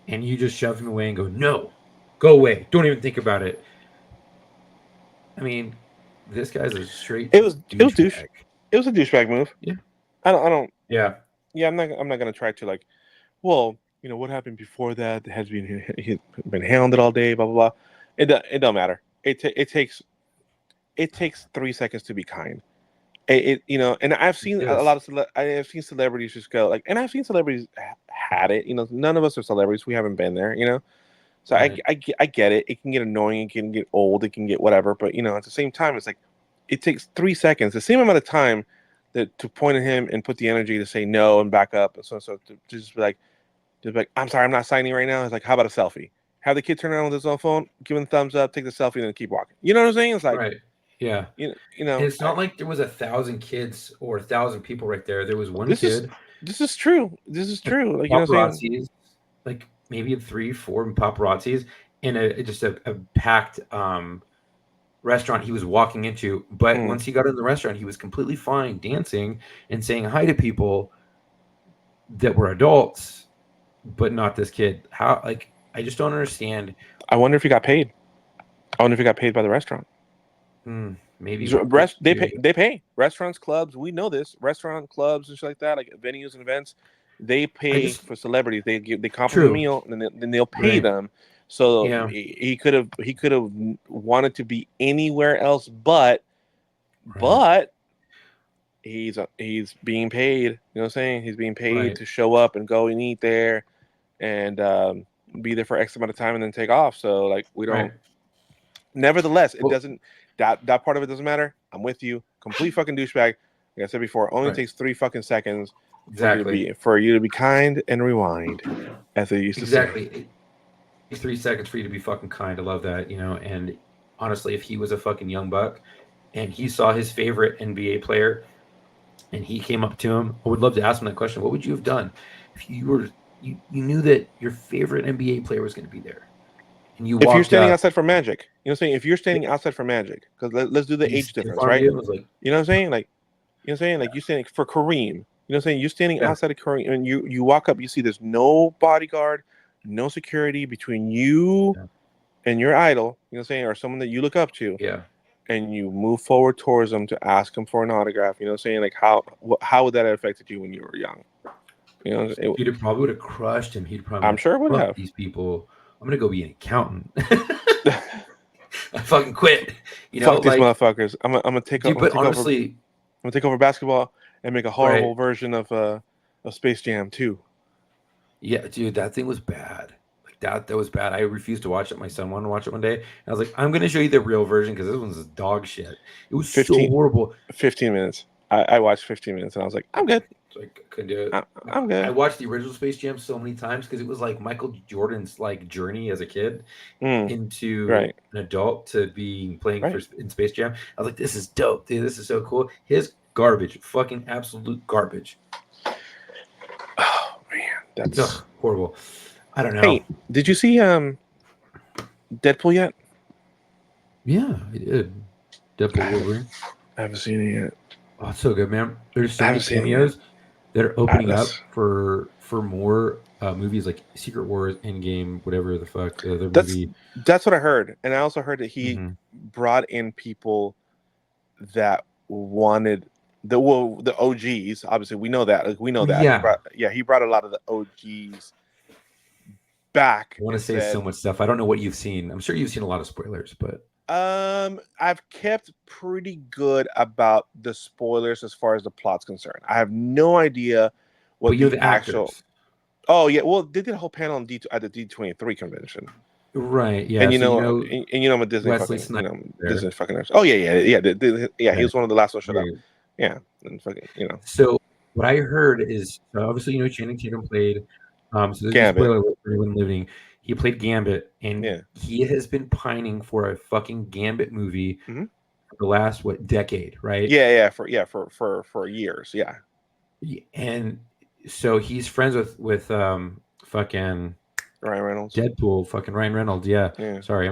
And you just shove him away and go, "No, go away. Don't even think about it." I mean, this guy's a straight. It was douche. It was a douchebag move. Yeah. I don't. Yeah. Yeah, I'm not gonna try to like. Well, what happened before that? It has been hounded all day. Blah blah blah. It don't matter. It takes 3 seconds to be kind. And I've seen a lot of I've seen celebrities just go like, and I've seen celebrities had it. None of us are celebrities. We haven't been there. So right. I get it. It can get annoying. It can get old. It can get whatever. But at the same time, it's like it takes 3 seconds, the same amount of time to point at him and put the energy to say no and back up. And so to just be like, I'm sorry, I'm not signing right now. It's like, how about a selfie? Have the kid turn around with his own phone, give him the thumbs up, take the selfie, and then keep walking. You know what I'm saying? It's like, right. Yeah. And it's not like there was 1,000 kids or 1,000 people right there. There was one kid. This is true. This is true. Like, paparazzis, like maybe 3-4 paparazzis, and just a packed restaurant he was walking into. But Mm. once he got in the restaurant, he was completely fine dancing and saying hi to people that were adults, but not this kid. How, like, I just don't understand. I wonder if he got paid. I wonder if he got paid by the restaurant. Maybe They pay. They pay restaurants, clubs. We know this. Restaurant, clubs, and shit like that, like venues and events. They pay for celebrities. They comp them a True. meal, and then they'll pay Right. them. So Yeah. he could have wanted to be anywhere else, but he's being paid. You know what I'm saying? He's being paid Right. to show up and go and eat there, and be there for X amount of time and then take off. So like we don't. Right. Nevertheless, it Well- doesn't. That part of it doesn't matter. I'm with you. Complete fucking douchebag. Like I said before, it only Right. takes 3 fucking seconds Exactly. for you to be kind and rewind, as they used to say. Exactly. It takes 3 seconds for you to be fucking kind. I love that, you know. And honestly, if he was a fucking young buck and he saw his favorite NBA player and he came up to him, I would love to ask him that question. What would you have done if you knew that your favorite NBA player was going to be there? And you If you're walked standing up, outside for Magic, you know what I'm saying? If you're standing outside for Magic, because let's do the he age stiff difference, armed right? you and was like, You know what I'm saying? Like, you know what I'm saying? Like you standing for Kareem. You know what I'm saying? You're standing Yeah. outside of Kareem, and you walk up. You see there's no bodyguard, no security between you Yeah. and your idol. You know what I'm saying? Or someone that you look up to. yeah. And you move forward towards them to ask them for an autograph. You know what I'm saying? Like how would that have affected you when you were young? You know, Dude, probably would have crushed him. He'd probably I'm sure it would fuck have. these people. I'm gonna go be an accountant. I fucking quit. You know, Fuck these like, motherfuckers. I'm gonna take dude, over. but honestly, I'm gonna take over basketball and make a horrible version of Space Jam 2. yeah, dude, that thing was bad. Like that was bad. I refused to watch it. My son wanted to watch it one day. And I was like, I'm gonna show you the real version because this one's dog shit. It was 15 so horrible. 15 minutes. I watched 15 minutes and I was like, I'm good. So I couldn't do it. I'm good. I watched the original Space Jam so many times because it was like Michael Jordan's like journey as a kid into right. an adult to be playing Right. in Space Jam. I was like, this is dope, dude. This is so cool. His garbage, fucking absolute garbage. Oh man, that's horrible. I don't know. Hey, did you see Deadpool yet? Yeah, I did. Deadpool Wolverine. I haven't seen it yet. Oh, it's so good, man. There's so I many haven't seen it cameos that are opening up Atlas. for more movies like Secret Wars, Endgame, whatever the fuck the other That's movie. that's what I heard, and I also heard that he Mhm. brought in people that wanted the OGs. Obviously, we know that. Like, we know that. Yeah. He brought a lot of the OGs back. I want to and say said, so much stuff. I don't know what you've seen. I'm sure you've seen a lot of spoilers, but I've kept pretty good about the spoilers as far as the plot's concerned. I have no idea what you're the the actual. actors. Oh yeah, well they did a whole panel on at the D23 convention. Right. Yeah. And you so know, and you know, I'm a Disney Wesley fucking, Snipes there. Disney fucking nurse. Oh yeah. He was one of the last ones shut up. Yeah. Yeah, and fucking, you know. So what I heard is obviously, you know, Channing Tatum played. So there's a Gambit. spoiler alert for anyone living. He played Gambit, and Yeah. he has been pining for a fucking Gambit movie Mhm. for the last decade, right? Yeah, for years, yeah. And so he's friends with fucking Ryan Reynolds. Deadpool, fucking Ryan Reynolds. Yeah. Yeah. Sorry,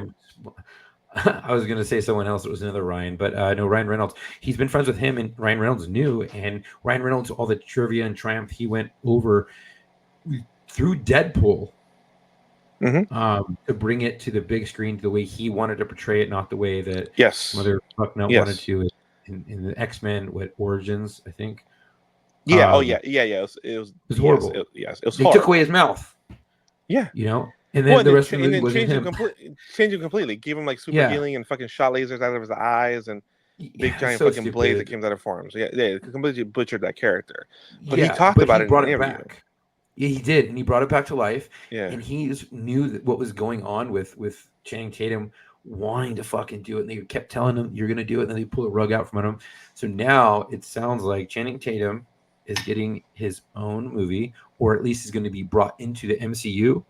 I was gonna say someone else. It was another Ryan, but no, Ryan Reynolds. He's been friends with him, and Ryan Reynolds knew. And Ryan Reynolds, all the trivia and triumph he went over through Deadpool to bring it to the big screen the way he wanted to portray it, not the way that Mother Fucknut wanted to in the X-Men Origins, I think. Yeah. It was horrible. It was. They horrible. took away his mouth. Yeah. You know. And then the rest of the movie wasn't him. Changed him completely. Gave him like super healing and fucking shot lasers out of his eyes and big giant fucking blades that came out of his arms. Yeah, completely butchered that character. But he talked about it in an interview. Back. Yeah, he did, and he brought it back to life. Yeah, and he knew what was going on with Channing Tatum wanting to fucking do it, and they kept telling him, "You're going to do it," and then they pull the rug out from under him. So now it sounds like Channing Tatum is getting his own movie, or at least is going to be brought into the MCU.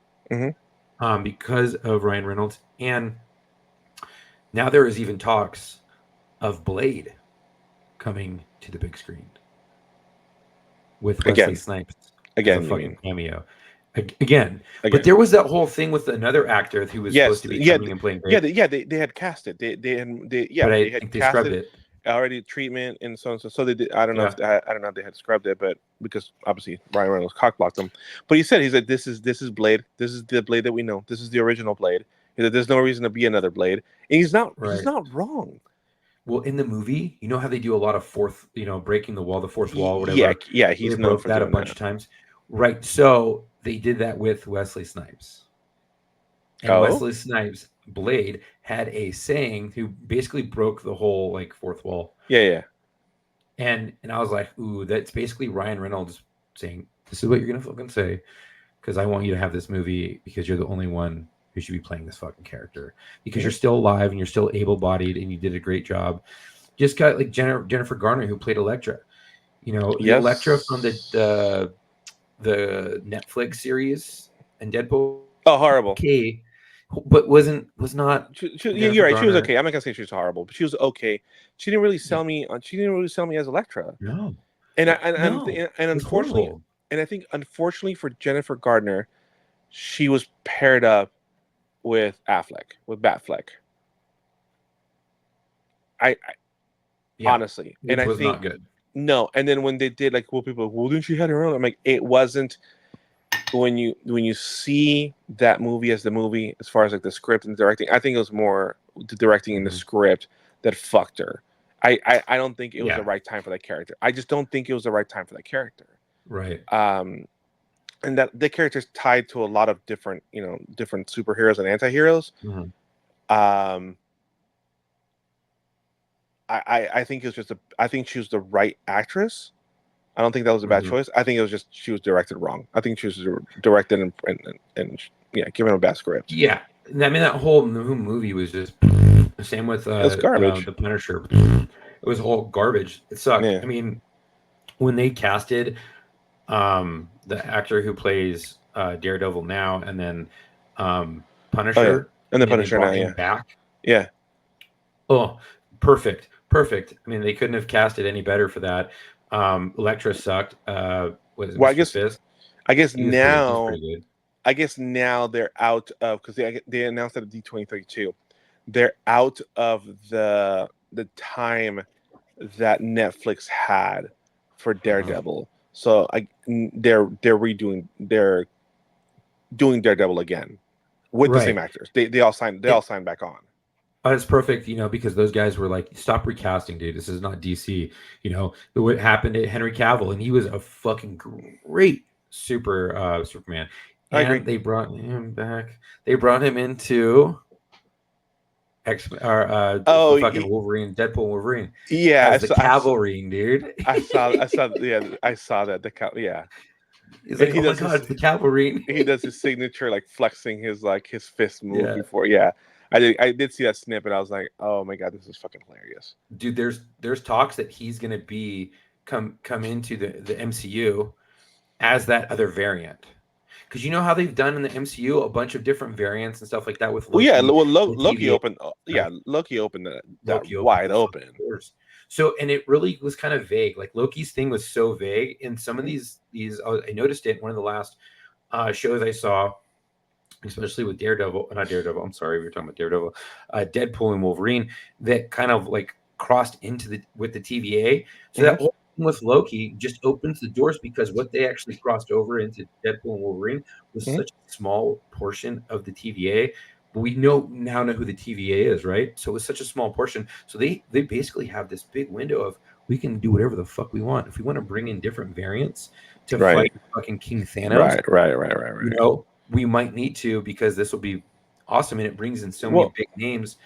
Because of Ryan Reynolds. And now there is even talks of Blade coming to the big screen with Wesley Snipes. Again, a fucking cameo. Again. But there was that whole thing with another actor who was supposed to be coming and playing Blade. They had cast it. They I think they scrubbed it. Already treatment and so on. So they did. I don't know if they had scrubbed it, but because obviously Ryan Reynolds cockblocked them. But he said this is Blade. This is the Blade that we know. This is the original Blade. He said there's no reason to be another Blade, and he's not wrong. Well, in the movie, you know how they do a lot of breaking the fourth wall, whatever. Yeah, he's known for that a bunch of times, right? So they did that with Wesley Snipes, and Wesley Snipes' Blade had a saying who basically broke the whole fourth wall. Yeah. And I was like, ooh, that's basically Ryan Reynolds saying, "This is what you're gonna fucking say, because I want you to have this movie because you're the only one who should be playing this fucking character because you're still alive and you're still able-bodied and you did a great job." Just got like Jennifer Garner who played Elektra, Elektra from the Netflix series and Deadpool. Oh, horrible. Okay, but was not. You're right. She was okay. I'm not gonna say she was horrible, but she was okay. She didn't really sell me. She didn't really sell me as Elektra. No. And unfortunately, and I think unfortunately for Jennifer Gardner, she was paired up with Batfleck. Honestly, and I think not good. No, and then when they did didn't she have her own? I'm like, it wasn't. When you see that movie as the movie, as far as the script and directing, I think it was more the directing and the script that fucked her. I don't think it was the right time for that character. I just don't think it was the right time for that character. Right. And that the character's tied to a lot of different superheroes and anti-heroes. Mm-hmm. I think it was just I think she was the right actress. I don't think that was a bad choice. I think it was just she was directed wrong. I think she was directed and given a bad script. Yeah, I mean that whole movie was just the same with garbage. The Punisher. It was all garbage. It sucked. Yeah. I mean, when they casted the actor who plays Daredevil now and then Punisher and the Punisher now, back. Yeah. Oh, perfect. I mean, they couldn't have cast it any better for that. Elektra sucked. I guess now they're out of, because they announced that at D2032, they're out of the time that Netflix had for Daredevil. So they're doing Daredevil again with the same actors. They all signed back on. It's perfect, because those guys were like, stop recasting, dude. This is not DC. What happened to Henry Cavill, and he was a fucking great Superman. I agree. They brought him back. They brought him into fucking Wolverine, Deadpool Wolverine. Yeah, as the Cavalry, dude. I saw that. He's like, oh my god, it's the Cavalry. He does his signature, flexing his fist move before. Yeah. I did see that snippet. I was like, oh my god, this is fucking hilarious, dude. There's talks that he's gonna come into the MCU as that other variant, because you know how they've done in the MCU a bunch of different variants and stuff like that with Loki. Loki opened. Loki opened that wide open. So, and it really was kind of vague. Like Loki's thing was so vague. In some of these, I noticed it in one of the last shows I saw, especially with I'm sorry, we were talking about Daredevil, Deadpool and Wolverine, that kind of crossed with the TVA. So that whole thing with Loki just opens the doors, because what they actually crossed over into Deadpool and Wolverine was such a small portion of the TVA. But we now know who the TVA is, right? So it was such a small portion. So they basically have this big window of, we can do whatever the fuck we want. If we want to bring in different variants to fight fucking King Thanos, right. We might need to, because this will be awesome, and it brings in so many big names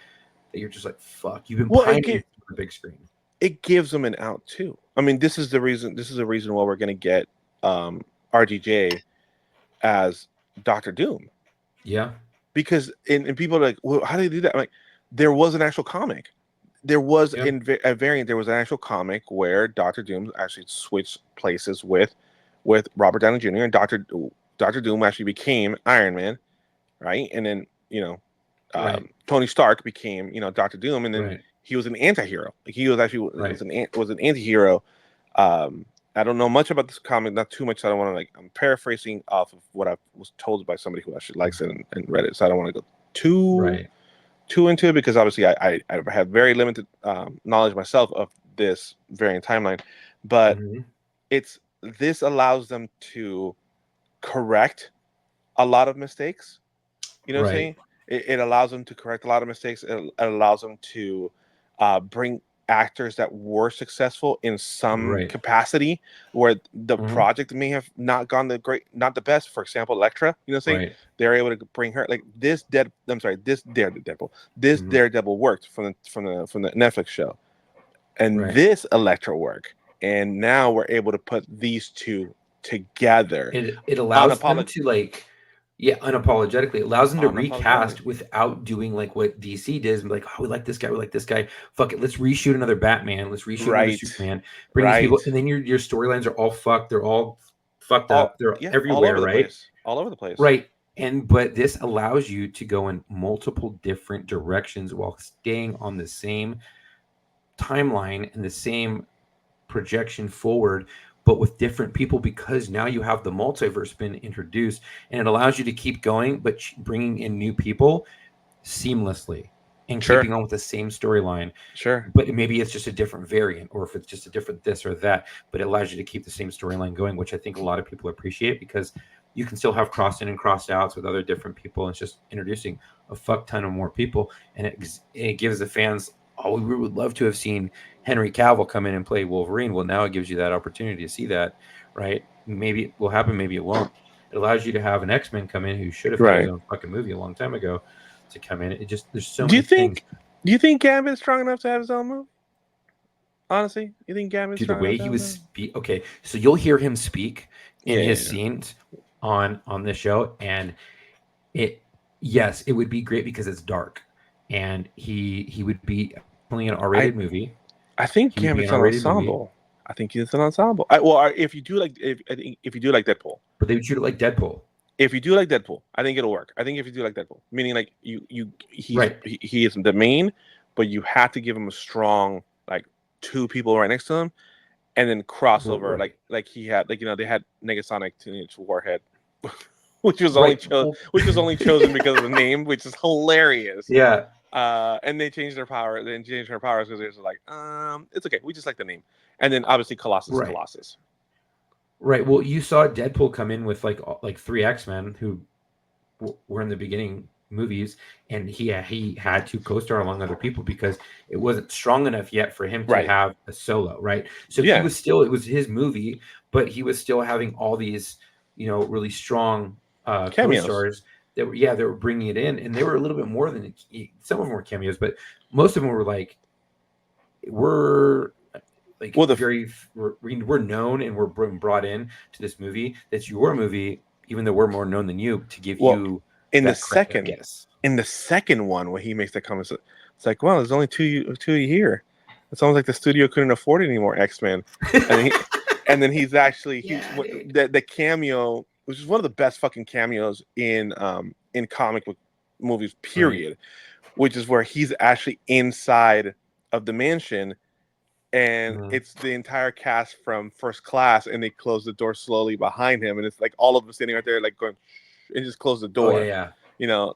that you're just like, fuck, you've been pioneering the big screen. It gives them an out too. I mean, this is the reason why we're going to get RDJ as Dr. Doom. Yeah. Because and people are like, well, how do they do that? I'm like, there was an actual comic. There was a variant. There was an actual comic where Dr. Doom actually switched places with Robert Downey Jr. and Dr. Doom actually became Iron Man, right? And then Tony Stark became Dr. Doom, and then he was an anti-hero. Like he was actually was an anti-hero I don't know much about this comic, not too much. So I don't want to like. I'm paraphrasing off of what I was told by somebody who actually likes it and read it. So I don't want to go too into it because obviously I have very limited knowledge myself of this variant timeline, but this allows them to correct a lot of mistakes. You know what I'm saying? It allows them to correct a lot of mistakes. It allows them to bring actors that were successful in some capacity where the project may have not gone not the best. For example, Elektra, you know what I'm saying? They're able to bring her like this Daredevil worked from the Netflix show, and this Elektra worked, and now we're able to put these two together. It allows them to like. Yeah, unapologetically. It allows them to recast without doing like what DC does. Like, oh, we like this guy. Fuck it, let's reshoot another Batman. Let's reshoot another Superman. Bring these people, and then your storylines are all fucked. They're all fucked up. They're everywhere, all over right? All over the place. Right. But this allows you to go in multiple different directions while staying on the same timeline and the same projection forward, but with different people, because now you have the multiverse been introduced, and it allows you to keep going, but bringing in new people seamlessly and keeping on with the same storyline. But maybe it's just a different variant, or if it's just a different this or that, but it allows you to keep the same storyline going, which I think a lot of people appreciate because you can still have crossed in and crossed outs with other different people. And it's just introducing a fuck ton of more people, and it gives the fans. Oh, we would love to have seen Henry Cavill come in and play Wolverine. Well, now it gives you that opportunity to see that, right? Maybe it will happen, maybe it won't. It allows you to have an X-Men come in who should have had his own fucking movie a long time ago to come in. It just, there's so many things. Do you think Gambit's strong enough to have his own movie? Honestly, you think Gambit's strong enough? The way he was okay, so you'll hear him speak in his scenes on the show, and it would be great because it's dark, and he would be playing an R-rated movie. I think Gambit's an ensemble. I think he's an ensemble. If you do like Deadpool, but they would shoot it like Deadpool. If you do like Deadpool, I think it'll work. I think if you do like Deadpool, meaning like he is the main, but you have to give him a strong like two people right next to him, and then crossover like he had like they had Negasonic Teenage Warhead, which was only chosen because of the name, which is hilarious. Yeah. And they changed their power. They changed her powers because they're like, it's okay. We just like the name. And then obviously Colossus. Right. Well, you saw Deadpool come in with like 3 X-Men who were in the beginning movies, and he had to co-star along other people because it wasn't strong enough yet for him to have a solo. Right. So he was still, it was his movie, but he was still having all these, really strong co-stars. They were bringing it in, and they were a little bit more than some of them were cameos, but most of them were we're known and we're brought in to this movie. That's your movie, even though we're more known than you, to give you in the second one where he makes that comment. It's like, well, there's only two here. It's almost like the studio couldn't afford it anymore. X-Men, and then he's actually the cameo, which is one of the best fucking cameos in comic book movies, period. Which is where he's actually inside of the mansion, and it's the entire cast from First Class, and they close the door slowly behind him, and it's like all of them standing right there, like going, and just close the door.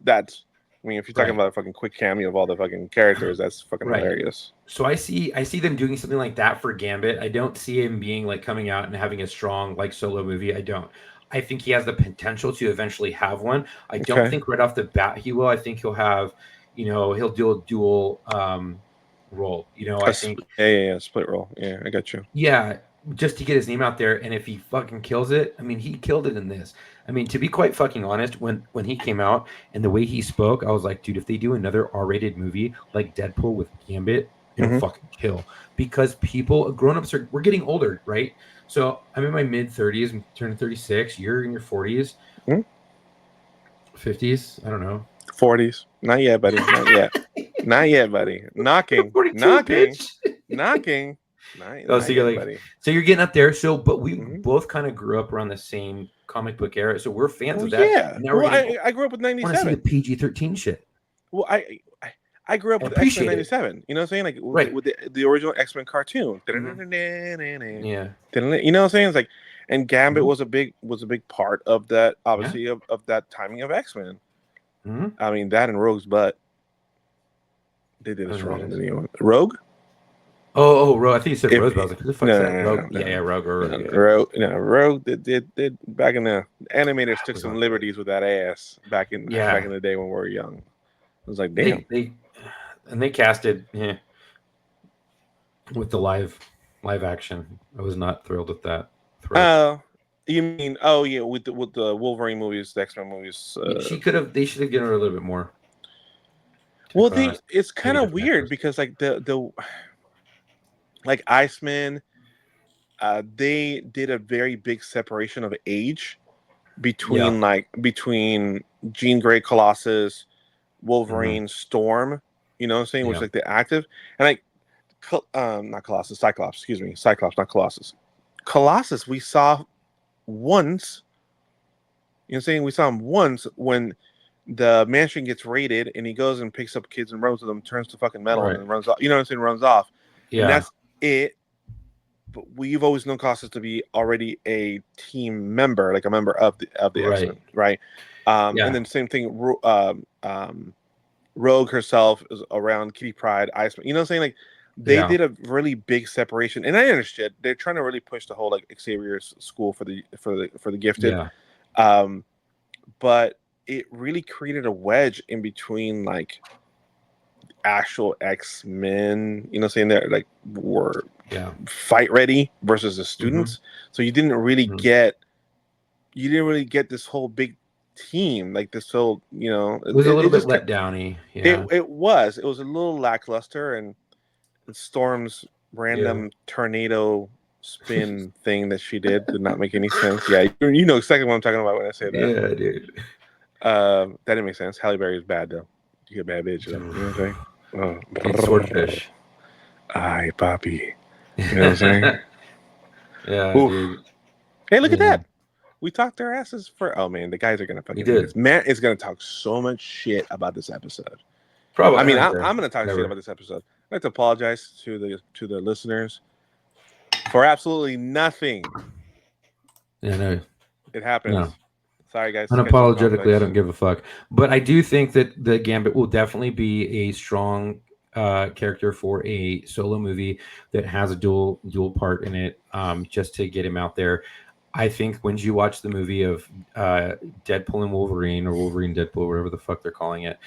That's. I mean, if you're talking about a fucking quick cameo of all the fucking characters, that's fucking hilarious. So I see them doing something like that for Gambit. I don't see him being like coming out and having a strong like solo movie. I don't. I think he has the potential to eventually have one. I don't think right off the bat he will. I think he'll have, he'll do a dual role. I think split role. Yeah, I got you. Yeah, just to get his name out there, and if he fucking kills it, I mean, he killed it in this. I mean, to be quite fucking honest, when he came out and the way he spoke, I was like, dude, if they do another R-rated movie like Deadpool with Gambit, it'll fucking kill. Because grown-ups we're getting older, right? So I'm in my mid-30s, I'm turning 36. You're in your 40s, 50s. I don't know. 40s. Not yet, buddy. Not yet. Not yet, buddy. Knocking. So you're getting up there. So, but we both kind of grew up around the same comic book era, so we're fans of that. Yeah. Now I grew up with 97. I want to see the PG-13 shit. Well, I grew up with appreciate X-Men it. '97. You know what I'm saying? Like Right. with the original X-Men cartoon. Mm-hmm. Yeah. You know what I'm saying? It's like, and Gambit Mhm. was a big part of that. Yeah. Obviously, of that timing of X-Men. Mm-hmm. I mean, that and Rogue's butt. They did I don't us know what wrong. that is. Rogue? Oh, Rogue. I think you said If Rose, but I was like, who the fuck's no, that? no, Rogue. no, Yeah, Rogue. no, Yeah. Rogue, Rogue did back in the animators took Was some on. liberties with that ass back in Yeah. the day when we were young. I was like, damn. They casted with the live action. I was not thrilled with that. You mean yeah, with the Wolverine movies, the X-Men movies. They should have given her a little bit more. Well, Quite honest. it's Maybe kind of different weird actors. because like the like Iceman, they did a very big separation of age between Yeah. between Jean Grey, Colossus, Mhm. Wolverine, Storm. You know what I'm saying? Which Yeah. like the active and like not Colossus, Cyclops. Excuse me, Cyclops, not Colossus. Colossus, we saw once. You know what I'm saying? We saw him once when the mansion gets raided and he goes and picks up kids and runs with them, turns to fucking metal, and Right. then runs off. You know what I'm saying? Runs off. And Yeah. that's it. But we've always known Colossus to be already a team member, like a member of the Right. X-Men, right? And Yeah. then same thing. Rogue herself is around Kitty Pryde, Iceman. You know what I'm saying? Like they Yeah. did a really big separation, and I understood they're trying to really push the whole like Xavier's school for the gifted. Yeah. But it really created a wedge in between like actual X-Men, you know, saying that like were fight ready versus the students. So you didn't really get this whole big team, like this whole, you know, It was a little bit just let downy. Yeah. it was a little lackluster, and Storm's random tornado spin thing that she did not make any sense. Yeah, you know exactly what I'm talking about when I say that. Yeah, dude. That didn't make sense. Halle Berry is bad though. You a bad bitch though. You know what I'm saying? Swordfish. Ay, papi. You know what I'm saying? Yeah, dude. Hey, look at that. We talked our asses for. Oh man, the guys are gonna fucking hate this. Matt is gonna talk so much shit about this episode. Probably. I mean, I'm gonna talk shit about this episode. I'd like to apologize to the listeners for absolutely nothing. Yeah, no. It happens. No. Sorry, guys. Unapologetically, I don't give a fuck. But I do think that the Gambit will definitely be a strong character for a solo movie that has a dual part in it, just to get him out there. I think when you watch the movie of Deadpool and Wolverine, or Wolverine Deadpool, whatever the fuck they're calling it,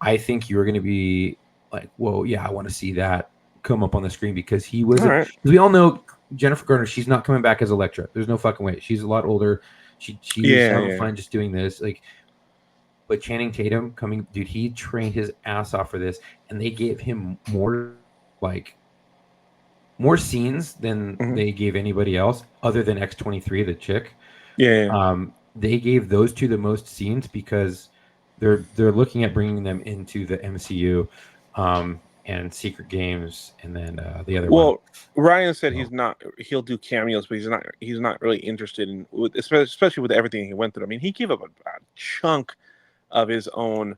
I think you're going to be like, whoa, yeah, I want to see that come up on the screen, because he was. Because we all know Jennifer Garner, she's not coming back as Elektra. There's no fucking way. She's a lot older. She was having fun just doing this, like. But Channing Tatum coming, dude, he trained his ass off for this, and they gave him more scenes than they gave anybody else, other than X-23, the chick. They gave those two the most scenes because they're looking at bringing them into the MCU, and Secret Games, and then the other one. Well, Ryan said he'll do cameos, but he's not really interested in, especially with everything he went through. I mean, he gave up a chunk of his own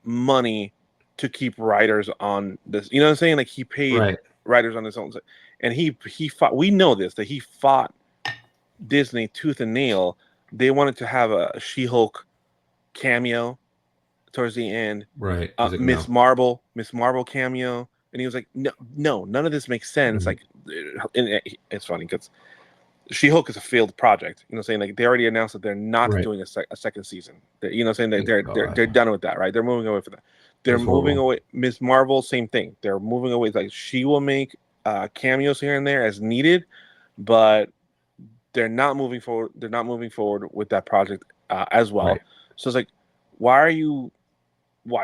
money to keep writers on this. You know what I'm saying? Like he paid writers on his own, and he fought. We know this, that he fought Disney tooth and nail. They wanted to have a She-Hulk cameo towards the end, right? Miss Marvel cameo, and he was like, no, none of this makes sense. Like, and it's funny because She-Hulk is a failed project. You know what I'm saying? Like they already announced that they're not doing a second season. You know what I'm saying? They're done with that, right? They're moving away from that. They're moving away. Miss Marvel, same thing. They're moving away. Like she will make cameos here and there as needed, but they're not moving forward. They're not moving forward with that project as well. Right. So it's like, why?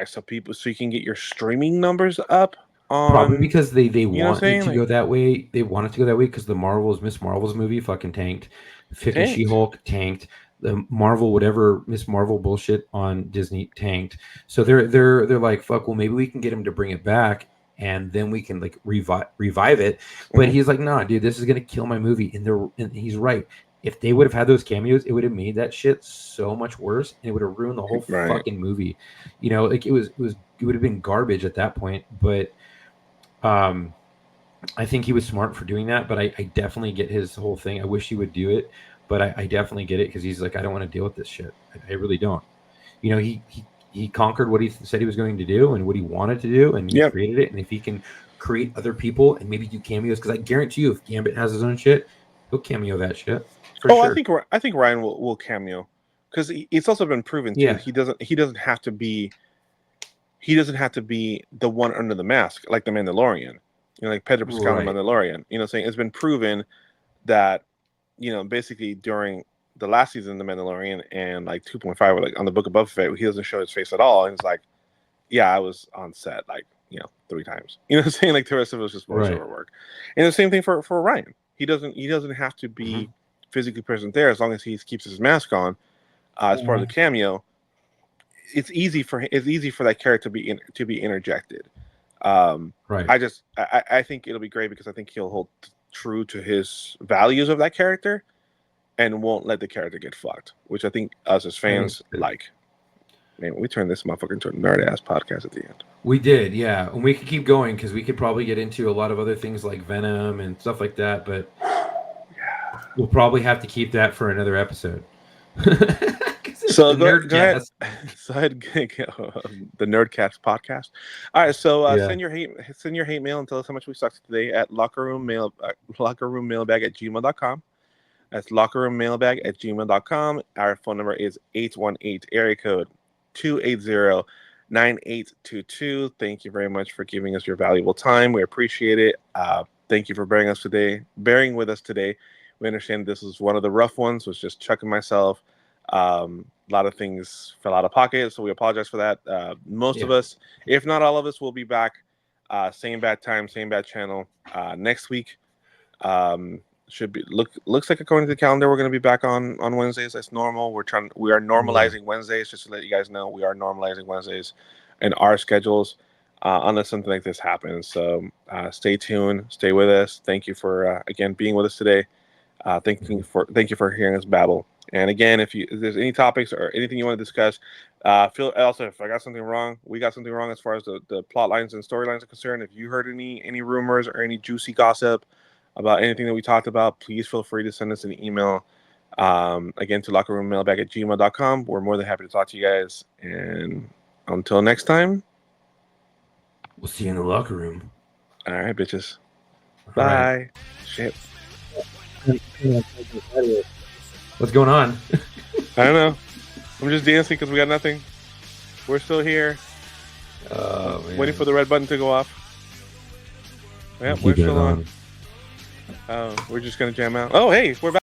So you can get your streaming numbers up? Probably because they want it to like, go that way. They want it to go that way because the Miss Marvel's movie fucking tanked. Fucking She-Hulk tanked. The Marvel, whatever Miss Marvel bullshit on Disney tanked. So they're like, fuck, well, maybe we can get him to bring it back, and then we can like revive it. But he's like, nah, dude, this is gonna kill my movie. And he's right. if they would have had those cameos, it would have made that shit so much worse, and it would have ruined the whole Right. fucking movie. You know, like it would have been garbage at that point. But I think he was smart for doing that. But I definitely get his whole thing. I wish he would do it, but I definitely get it because he's like, I don't want to deal with this shit. I really don't. You know, he conquered what he said he was going to do and what he wanted to do, and he Yep. created it. And if he can create other people and maybe do cameos, because I guarantee you, if Gambit has his own shit, he'll cameo that shit for sure. I think Ryan will cameo because it's also been proven too. Yeah. He doesn't have to be the one under the mask like the Mandalorian. You know, like Pedro Pascal in Right. Mandalorian. You know, saying it's been proven that, you know, basically during the last season of the Mandalorian and like 2.5 or like on the Book of Boba Fett, he doesn't show his face at all, and it's like, yeah, I was on set like, you know, 3 times. You know what I'm saying? Like the rest of it was just voiceover Right. work. And the same thing for Ryan. He doesn't have to be physically present there as long as he keeps his mask on as part of the cameo. It's easy for that character to be interjected. Right. I think it'll be great because I think he'll hold true to his values of that character and won't let the character get fucked, which I think us as fans like. Man, we turned this motherfucker into a nerd ass podcast at the end. We did, yeah, and we could keep going because we could probably get into a lot of other things like Venom and stuff like that, but we'll probably have to keep that for another episode. So go ahead. So ahead, the Nerdcast podcast. All right, so send your hate mail and tell us how much we sucked today at lockerroommailbag@gmail.com. That's lockerroommailbag@gmail.com. Our phone number is 818 area code 280-9822. Thank you very much for giving us your valuable time. We appreciate it. Thank you for bearing with us today. We understand this was one of the rough ones. Was just Chuck and myself. A lot of things fell out of pocket, so we apologize for that. Most of us, if not all of us, will be back. Same bad time, same bad channel next week. Should be looks like according to the calendar, we're going to be back on Wednesdays. That's normal. We are normalizing Wednesdays, just to let you guys know. We are normalizing Wednesdays in our schedules, unless something like this happens. So stay tuned, stay with us. Thank you for again being with us today. Thank you for hearing us babble. And again, if there's any topics or anything you want to discuss, also if I got something wrong, we got something wrong as far as the plot lines and storylines are concerned. If you heard any rumors or any juicy gossip about anything that we talked about, please feel free to send us an email. Again, to lockerroommailbag@gmail.com. We're more than happy to talk to you guys. And until next time, we'll see you in the locker room. All right, bitches. Bye. Shit. What's going on? I don't know. I'm just dancing because we got nothing. We're still here. Waiting for the red button to go off. Yeah, we're still on. Oh, we're just gonna jam out. Oh, hey, we're back.